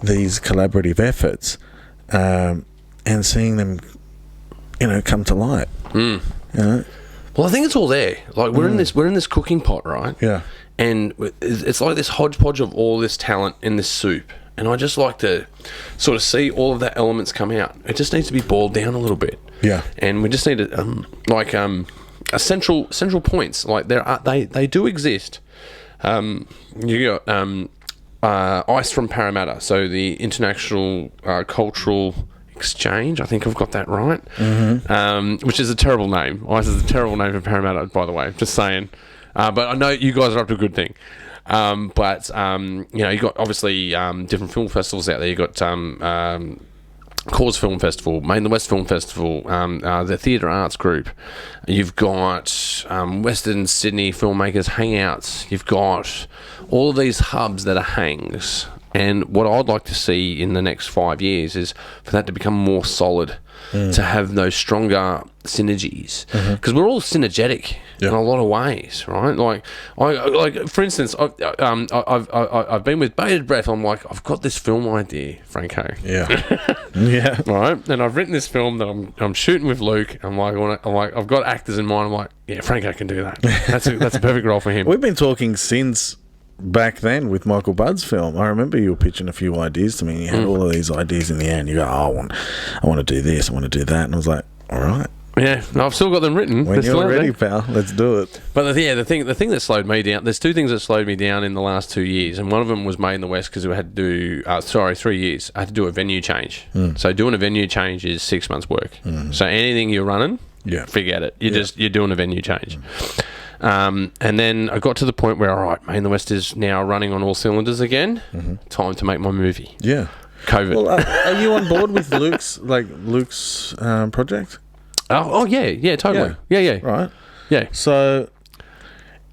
these collaborative efforts and seeing them, come to light. Well, I think it's all there. Like, we're in this cooking pot, right? Yeah. And it's like this hodgepodge of all this talent in this soup. And I just like to sort of see all of the elements come out. It just needs to be boiled down a little bit. Yeah. And we just need a central points. Like, they do exist. You got ICE from Parramatta, so the International Cultural Exchange. I think I've got that right. Which is a terrible name. ICE is a terrible name for Parramatta, by the way. Just saying. But I know you guys are up to a good thing. But you got obviously different film festivals out there. You got Cause Film Festival, Made in the West Film Festival, the Theatre Arts Group. You've got Western Sydney Filmmakers Hangouts. You've got all of these hubs that are hangs. And what I'd like to see in the next 5 years is for that to become more solid, to have those stronger synergies. Because we're all synergetic in a lot of ways, right? Like for instance, I've been with bated breath. I'm like, I've got this film idea, Franco. Yeah. Right, and I've written this film that I'm shooting with Luke. I'm like, I've got actors in mind. I'm like, yeah, Franco can do that. That's a perfect role for him. We've been talking since back then with Michael Budd's film. I remember you were pitching a few ideas to me, and you had all of these ideas in the end. You go, oh, I want to do this, I want to do that, and I was like, all right. Yeah, no, I've still got them written. When you're ready, pal, let's do it. But the thing that slowed me down, there's two things that slowed me down in the last 2 years, and one of them was Made in the West because we had to do, 3 years, I had to do a venue change. So doing a venue change is 6 months work. So anything you're running, forget it. You're doing a venue change. And then I got to the point where, all right, Made in the West is now running on all cylinders again. Time to make my movie. Yeah. COVID. Well, are you on board with Luke's project? Oh yeah, totally. Yeah. Right. Yeah. So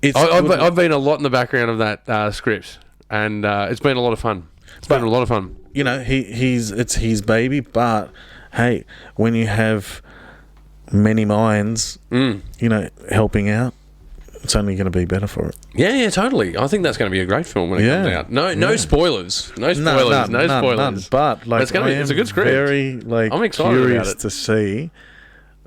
I've been a lot in the background of that script, and it's been a lot of fun. It's been a lot of fun. You know, it's his baby, but hey, when you have many minds, helping out, it's only going to be better for it. Yeah, totally. I think that's going to be a great film when it comes out. No spoilers. No spoilers. No spoilers. None. But like, it's a good script. Very I'm excited curious about it. to see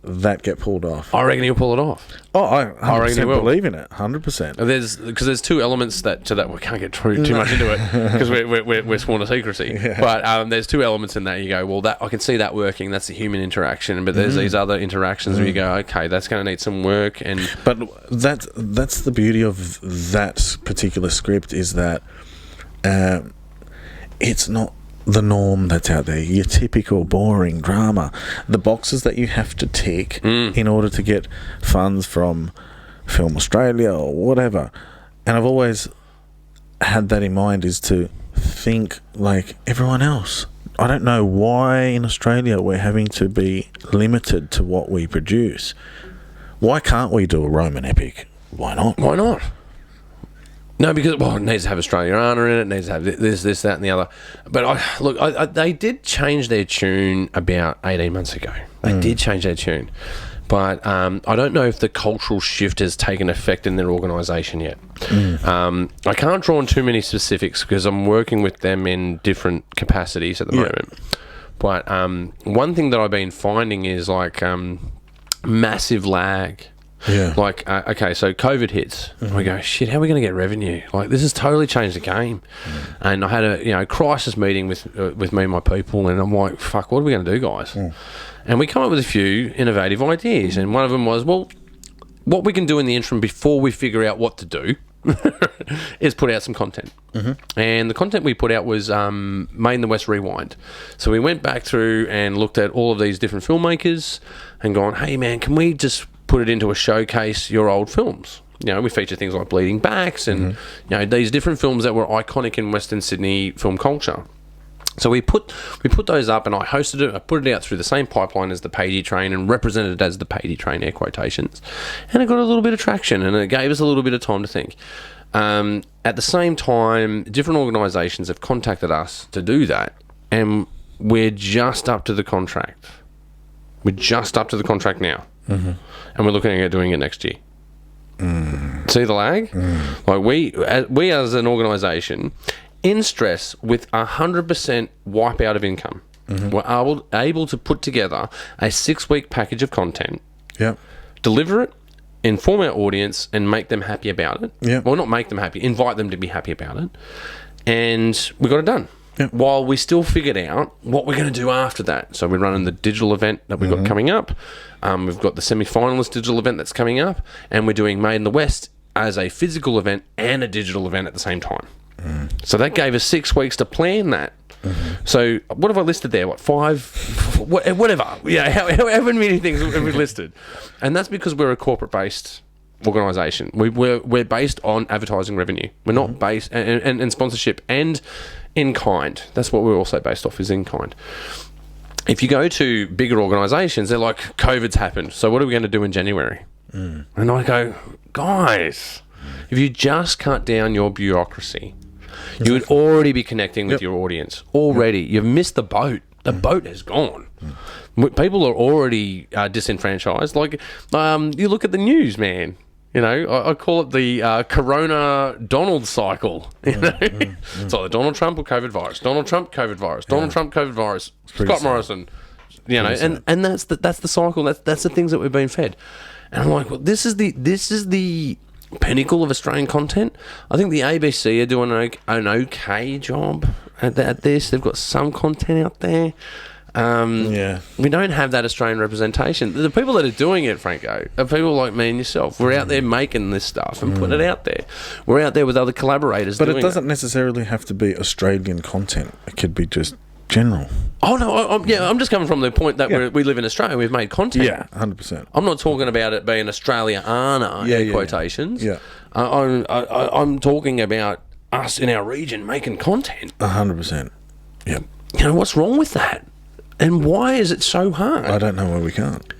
that get pulled off. I reckon he'll pull it off. Oh, I 100% will. believe in it. 100%. There's two elements to that. We can't get too much into it because we're sworn to secrecy. Yeah. But there's two elements in that. You go, well, that I can see that working. That's the human interaction. But there's these other interactions where you go, okay, that's going to need some work. But that's the beauty of that particular script is that it's not the norm that's out there. Your typical boring drama, the boxes that you have to tick in order to get funds from Film Australia or whatever. And I've always had that in mind, is to think like everyone else. I don't know why in Australia we're having to be limited to what we produce. Why can't we do a Roman epic? Why not? No, because it needs to have Australiana in it. It needs to have this, that, and the other. But they did change their tune about 18 months ago. They did change their tune, but I don't know if the cultural shift has taken effect in their organisation yet. I can't draw on too many specifics because I'm working with them in different capacities at the moment. But one thing that I've been finding is like massive lag. Yeah. Like, okay, so COVID hits. We go, shit, how are we going to get revenue? Like, this has totally changed the game. And I had a crisis meeting with me and my people, and I'm like, fuck, what are we going to do, guys? And we come up with a few innovative ideas, and one of them was, well, what we can do in the interim before we figure out what to do is put out some content. And the content we put out was Made in the West Rewind. So we went back through and looked at all of these different filmmakers and gone, hey, man, can we just put it into a showcase your old films? We feature things like Bleeding Backs and these different films that were iconic in Western Sydney film culture. So we put those up, and I hosted it. I put it out through the same pipeline as the Pagey train and represented it as the Pagey train, air quotations. And it got a little bit of traction, and it gave us a little bit of time to think. At the same time, different organisations have contacted us to do that, and we're just up to the contract. We're just up to the contract now. And we're looking at doing it next year. See the lag? Like we as an organisation, in stress with 100% wipeout of income, we're able to put together a 6-week package of content, deliver it, inform our audience, and make them happy about it. Well, not make them happy, invite them to be happy about it. And we got it done. While we still figured out what we're going to do after that. So we're running the digital event that we've got coming up. We've got the semi-finalist digital event that's coming up. And we're doing Made in the West as a physical event and a digital event at the same time. So that gave us 6 weeks to plan that. So what have I listed there? 5? Whatever. Yeah, however many things have we listed. And that's because we're a corporate-based organisation. We're based on advertising revenue. We're not based and sponsorship and in kind. That's what we're also based off, is in kind. If you go to bigger organisations, they're like, COVID's happened, so what are we going to do in January? And I go, guys, if you just cut down your bureaucracy, you would already be connecting with your audience. Already. You've missed the boat. The boat has gone. People are already disenfranchised. Like, you look at the news, man. You know, I call it the Corona Donald cycle. You know, it's like the Donald Trump or COVID virus, Donald Trump COVID virus, Donald Trump COVID virus, Scott Morrison. You know, and that's the cycle. That's the things that we've been fed. And I'm like, well, this is the pinnacle of Australian content. I think the ABC are doing an okay job at this. They've got some content out there. We don't have that Australian representation. The people that are doing it, Franco, are people like me and yourself. We're out there making this stuff and putting it out there. We're out there with other collaborators. But it doesn't necessarily have to be Australian content. It could be just general. Oh no, I'm just coming from the point that we live in Australia. We've made content. Yeah, 100%. I'm not talking about it being Australiana in quotations. Yeah. I'm talking about us in our region making content. 100%. Yeah. You know, what's wrong with that? And why is it so hard? I don't know why we can't.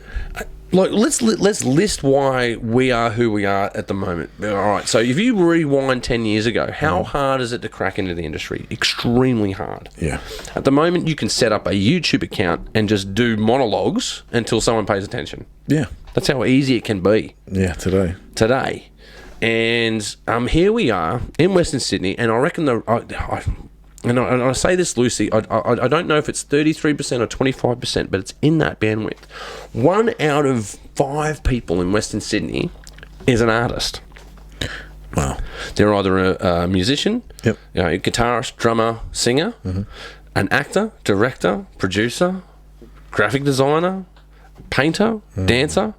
Like, let's list why we are who we are at the moment. All right, so if you rewind 10 years ago, how hard is it to crack into the industry? Extremely hard. Yeah. At the moment, you can set up a YouTube account and just do monologues until someone pays attention. Yeah. That's how easy it can be. Yeah, today. And here we are in Western Sydney, and I reckon I say this loosely, I don't know if it's 33% or 25%, but it's in that bandwidth. 1 out of 5 people in Western Sydney is an artist. Wow. They're either a musician, yep, you know, guitarist, drummer, singer, an actor, director, producer, graphic designer, painter, dancer,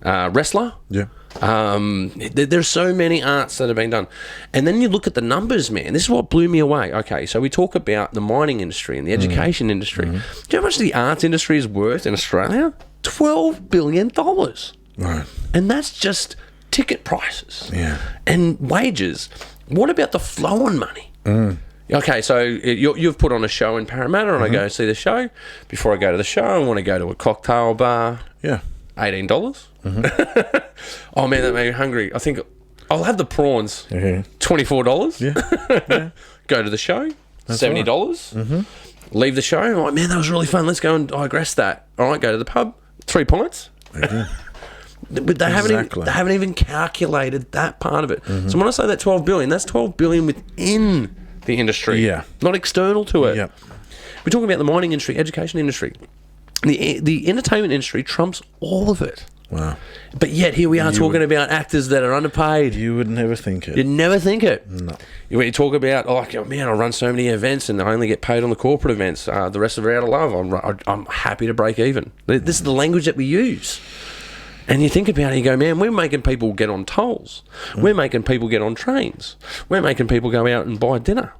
wrestler. Yeah. There's so many arts that have been done. And then you look at the numbers, man. This is what blew me away. Okay, so we talk about the mining industry and the education industry. Do you know how much the arts industry is worth in Australia? $12 billion. Right. And that's just ticket prices. Yeah. And wages. What about the flow on money? Okay, so you've put on a show in Parramatta and I go see the show. Before I go to the show, I want to go to a cocktail bar. Yeah. $18. Oh man, that made me hungry. I think I'll have the prawns. $24. Yeah. Go to the show. That's $70. Leave the show. I'm like, man, that was really fun. Let's go and digress that. All right, go to the pub. 3 pints. But they haven't even calculated that part of it. So when I say that 12 billion, that's 12 billion within the industry. Yeah. Not external to it. Yep. We're talking about the mining industry, education industry. The entertainment industry trumps all of it. Wow. But yet here we are talking about actors that are underpaid. You would never think it. You'd never think it. No. When you talk about, like, oh, man, I run so many events and I only get paid on the corporate events. The rest of it out of love. I'm happy to break even. This is the language that we use. And you think about it, you go, man, we're making people get on tolls. We're making people get on trains. We're making people go out and buy dinner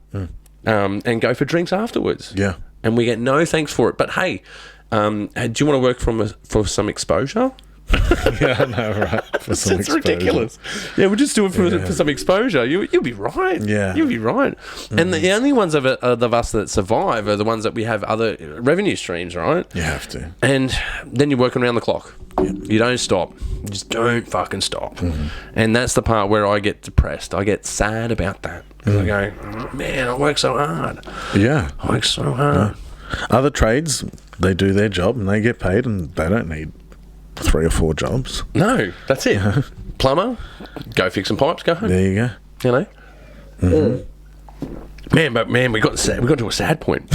and go for drinks afterwards. Yeah. And we get no thanks for it. But hey, do you want to work for some exposure? Yeah, I know, right? For some it's exposure. Ridiculous. Yeah, we'll just do it for some exposure. You'll be right. Yeah. You'll be right. And the only ones of us that survive are the ones that we have other revenue streams, right? You have to. And then you're working around the clock. Yeah. You don't stop. You just don't fucking stop. And that's the part where I get depressed. I get sad about that. I go, oh, man, I work so hard. Yeah. I work so hard. Yeah. Other trades, they do their job and they get paid and they don't need 3 or 4 jobs. No, that's it. Plumber, go fix some pipes, go home. There you go. You know? Man, we got to a sad point.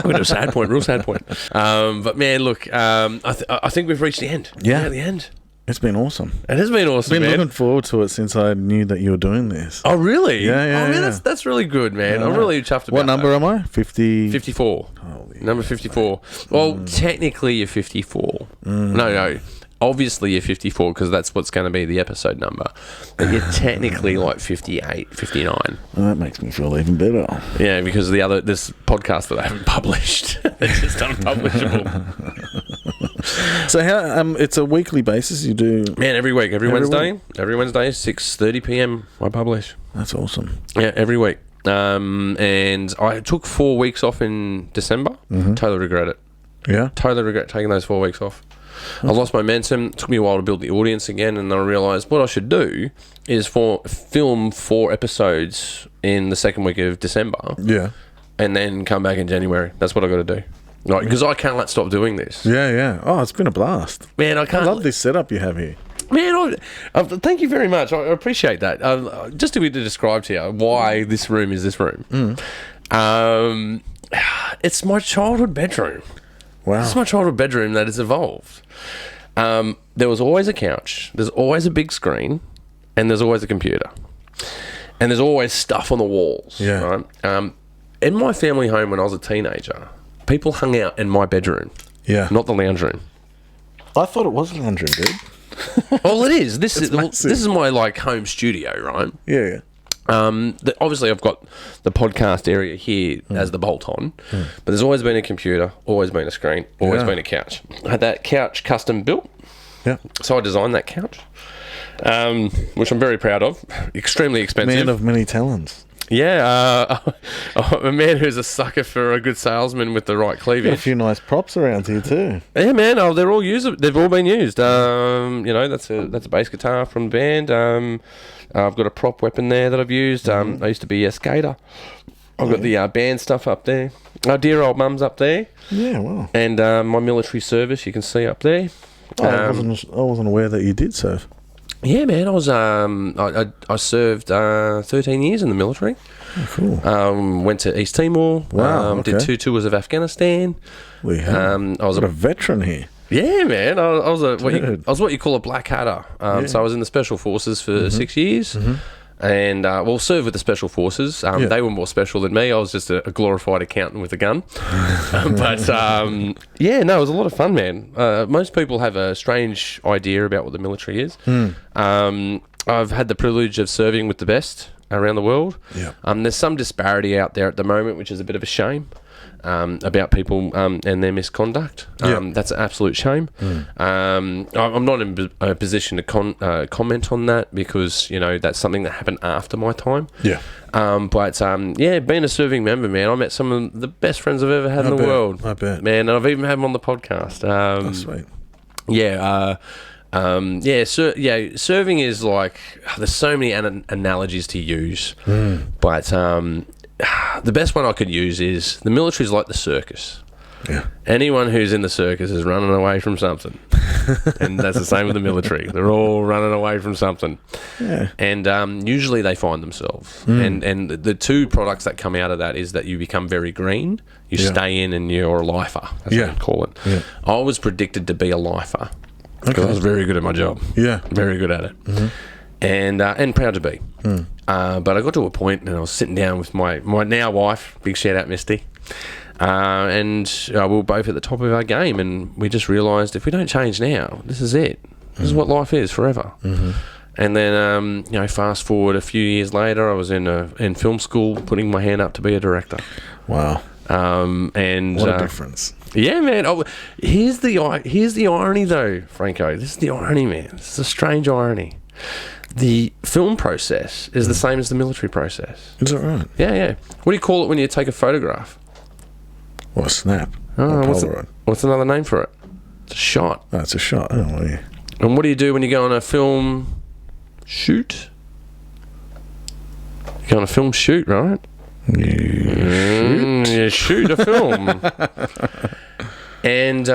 Real sad point. But man, look, I think we've reached the end. Yeah. We're at the end. It's been awesome. It has been awesome, I've been man. looking forward to it since I knew that you were doing this. Oh, really? Yeah. Oh, man, that's really good, man. I'm really chuffed about What number am I? 54. Holy number 54. Well, technically you're 54. No. Obviously you're 54 because that's what's going to be the episode number. But you're technically like 58, 59. Well, that makes me feel even better. Yeah, because this podcast that I haven't published, it's just unpublishable. So how? It's a weekly basis. You do, Man, every week, every Wednesday, week? every Wednesday, 6:30 p.m. I publish. That's awesome. Yeah, every week. And I took 4 weeks off in December. Totally regret it. Yeah. Totally regret taking those 4 weeks off. I lost momentum. It took me a while to build the audience again, and I realised what I should do is film 4 episodes in the second week of December. Yeah. And then come back in January. That's what I got to do. Like, because I can't stop doing this. Yeah, yeah. Oh, it's been a blast. Man, I love this setup you have here. Man, thank you very much. I appreciate that. Just to describe to you why this room is this room. It's my childhood bedroom. Wow. It's my childhood bedroom that has evolved. There was always a couch. There's always a big screen. And there's always a computer. And there's always stuff on the walls. Yeah. Right? In my family home when I was a teenager, people hung out in my bedroom. Yeah. Not the lounge room. I thought it was a lounge room, dude. Well, it is. This massive. is my home studio, right? Yeah, yeah. Obviously, I've got the podcast area here as the bolt-on, but there's always been a computer, always been a screen, always been a couch. I had that couch custom built, so I designed that couch, which I'm very proud of. Extremely expensive. Man of many talents. Yeah, a man who's a sucker for a good salesman with the right cleavage. Got a few nice props around here too. Yeah, man. They're all used. They've all been used. That's a bass guitar from the band. I've got a prop weapon there that I've used. I used to be a skater. I've got the band stuff up there. Our dear old mum's up there. Yeah, wow. And my military service you can see up there. I wasn't aware that you did serve. Yeah, man. I was I served 13 years in the military. Oh, cool. Went to East Timor. Wow. Did 2 tours of Afghanistan. We have. I was a veteran here. Yeah, man. I was what you call a black hatter. So I was in the special forces for 6 years. And served with the special forces. They were more special than me. I was just a glorified accountant with a gun. But it was a lot of fun, man. Most people have a strange idea about what the military is. I've had the privilege of serving with the best around the world. Yeah. There's some disparity out there at the moment, which is a bit of a shame. About people and their misconduct. That's an absolute shame. I'm not in a position to comment on that because, that's something that happened after my time. Yeah. Being a serving member, man, I met some of the best friends I've ever had in the world. I bet. Man, and I've even had them on the podcast. Sweet. Serving is like, there's so many analogies to use. But the best one I could use is the military is like the circus. Yeah. Anyone who's in the circus is running away from something. And that's the same with the military. They're all running away from something. Yeah. And usually they find themselves. And the two products that come out of that is that you become very green. You stay in and you're a lifer. That's what I'd call it. Yeah. I was predicted to be a lifer. Because I was very good at my job. Yeah. Very good at it. And proud to be. But I got to a point and I was sitting down with my now wife, big shout out Misty, and we were both at the top of our game, and we just realised if we don't change now, this is it. This is what life is forever. And then, fast forward a few years later, I was in film school putting my hand up to be a director. Wow. And what a difference. Yeah, man. Oh, here's the irony, though, Franco. This is the irony, man. This is a strange irony. The film process is the same as the military process. Is that right? Yeah, yeah. What do you call it when you take a photograph? Well, a snap. What's another name for it? It's a shot. Oh, it's a shot. Oh, yeah. And what do you do when you go on a film shoot? You go on a film shoot, right? You shoot a film. And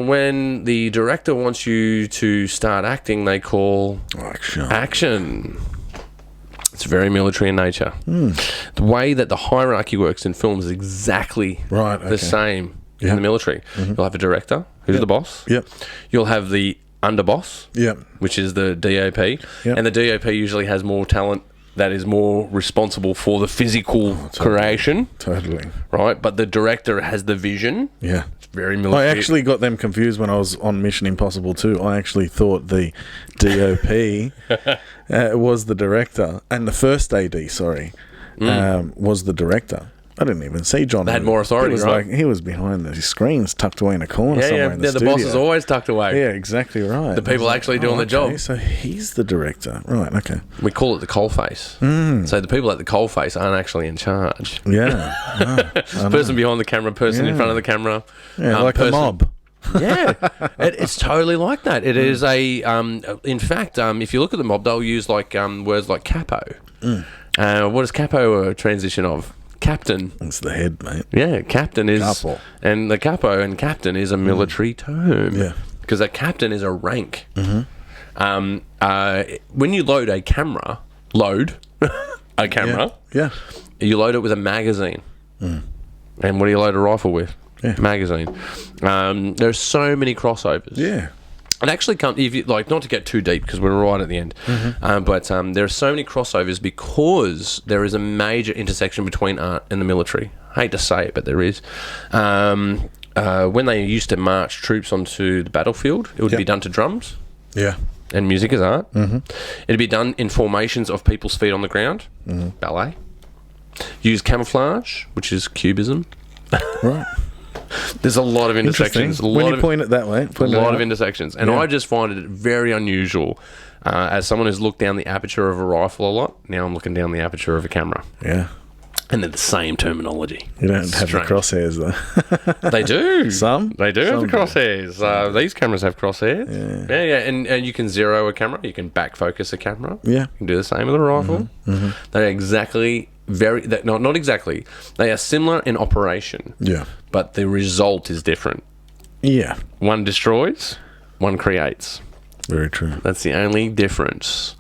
when the director wants you to start acting, they call action. It's very military in nature. The way that the hierarchy works in films is exactly the same in the military. You'll have a director, who's the boss. Yep. You'll have the underboss, which is the DOP. And the DOP usually has more talent that is more responsible for the physical creation. Totally. Right? But the director has the vision. Yeah. It's very military. I actually got them confused when I was on Mission Impossible 2. I actually thought the DOP was the director. And the first AD, was the director. I didn't even see John. They had more authority, he was right? He was behind the screens, tucked away in a corner somewhere in the studio. The boss is always tucked away. Yeah, exactly right. The people actually doing the job. So he's the director. Right, okay. We call it the coalface. So the people at the coalface aren't actually in charge. Yeah. Person behind the camera, person in front of the camera. Yeah, like a mob. Yeah, it's totally like that. It is in fact, if you look at the mob, they'll use like words like capo. What is capo a transition of? Captain. It's the head, mate. Yeah, captain is... Capo. And the capo and captain is a military term. Yeah. Because a captain is a rank. When you load a camera... Yeah. You load it with a magazine. And what do you load a rifle with? Yeah. Magazine. There's so many crossovers. Yeah. It actually comes, if you, like, not to get too deep because we're right at the end, but there are so many crossovers because there is a major intersection between art and the military. I hate to say it, but there is. When they used to march troops onto the battlefield, it would be done to drums. Yeah. And music is art. It'd be done in formations of people's feet on the ground. Ballet. Use camouflage, which is cubism. Right. There's a lot of intersections. When you point it that way. A lot of intersections. And I just find it very unusual. As someone who's looked down the aperture of a rifle a lot, now I'm looking down the aperture of a camera. Yeah. And they're the same terminology. You don't have the crosshairs, though. They do. Some? They do have the crosshairs. These cameras have crosshairs. Yeah. And you can zero a camera. You can back focus a camera. Yeah. You can do the same with a rifle. They're exactly... not exactly. They are similar in operation. Yeah. But the result is different. Yeah. One destroys, one creates. Very true. That's the only difference.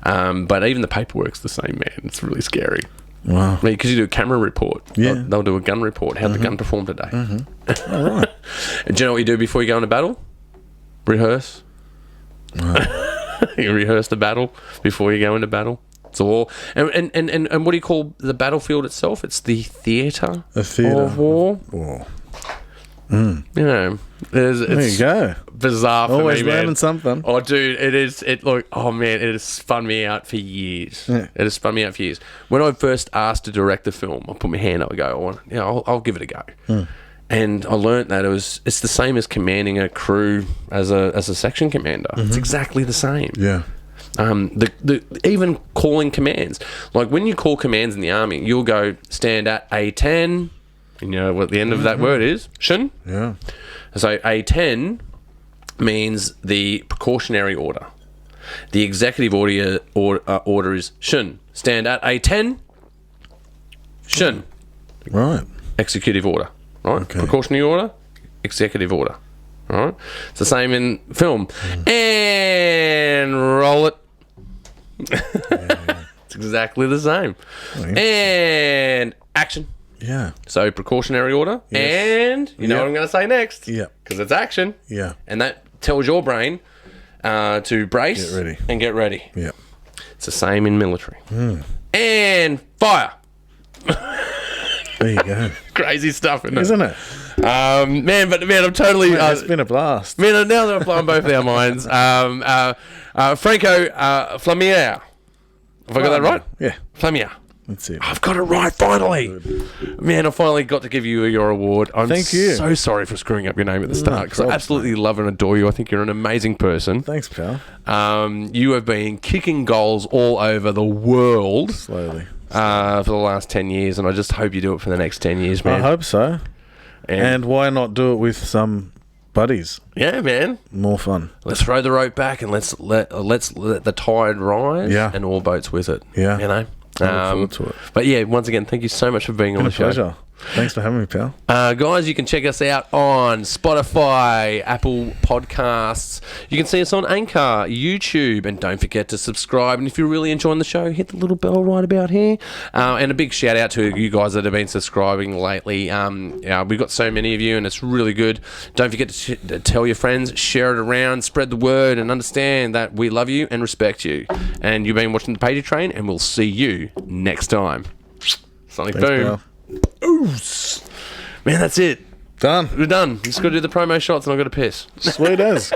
But even the paperwork's the same, man. It's really scary. Wow. Because you do a camera report. Yeah. They'll do a gun report. How'd the gun perform today? All right. And do you know what you do before you go into battle? Rehearse. You rehearse the battle before you go into battle. It's all. And what do you call the battlefield itself? It's the theatre of war. You know, There you go. Bizarre for Always me, man. learning something. Oh, dude, it has spun me out for years. Yeah. It has spun me out for years. When I first asked to direct the film, I put my hand up and go, I'll give it a go. And I learnt that it's the same as commanding a crew as a section commander. It's exactly the same. Yeah. Even calling commands. Like when you call commands in the army, you'll go stand at A10. And you know what the end of that word is? Shin. Yeah. So A10 means the precautionary order. The executive order is Shin. Stand at A10. Shin. Right. Executive order. Right. Okay. Precautionary order. Executive order. Right. It's the same in film. And roll it. It's exactly the same. And action. Yeah. So precautionary order, Yes. and you know what I'm going to say next. Yeah. Because it's action. Yeah. And that tells your brain to brace Get ready. and get ready. Yeah. It's the same in military. And fire. There you go. Crazy stuff, Isn't it? Man, I'm totally... It's been a blast. Man, now that I've blown both of our minds. Franco Flammia. Have I got that right? Yeah. Flammia. That's it. I've got it right, finally. Man, I finally got to give you your award. I'm Thank you. so sorry for screwing up your name at the start, because I absolutely love and adore you. I think you're an amazing person. Thanks, pal. You have been kicking goals all over the world Slowly. for the last 10 years, and I just hope you do it for the next 10 years, man. I hope so. And why not do it with some buddies? Yeah, man. More fun. Let's throw the rope back and let's let the tide rise, and all boats with it. Yeah. You know? I look forward to it. But yeah, once again, thank you so much for being on the show. Pleasure. Thanks for having me, pal. Guys, you can check us out on Spotify, Apple Podcasts. You can see us on Anchor, YouTube, and don't forget to subscribe. And if you're really enjoying the show, hit the little bell right about here. And a big shout out to you guys that have been subscribing lately. We've got so many of you, and it's really good. Don't forget to tell your friends, share it around, spread the word, and understand that we love you and respect you. And you've been watching the Pagey Train, and we'll see you next time. Sonic Thanks, boom. pal. Man, that's it. Done. We're done. Just got to do the promo shots and I've got to piss. Sweet as.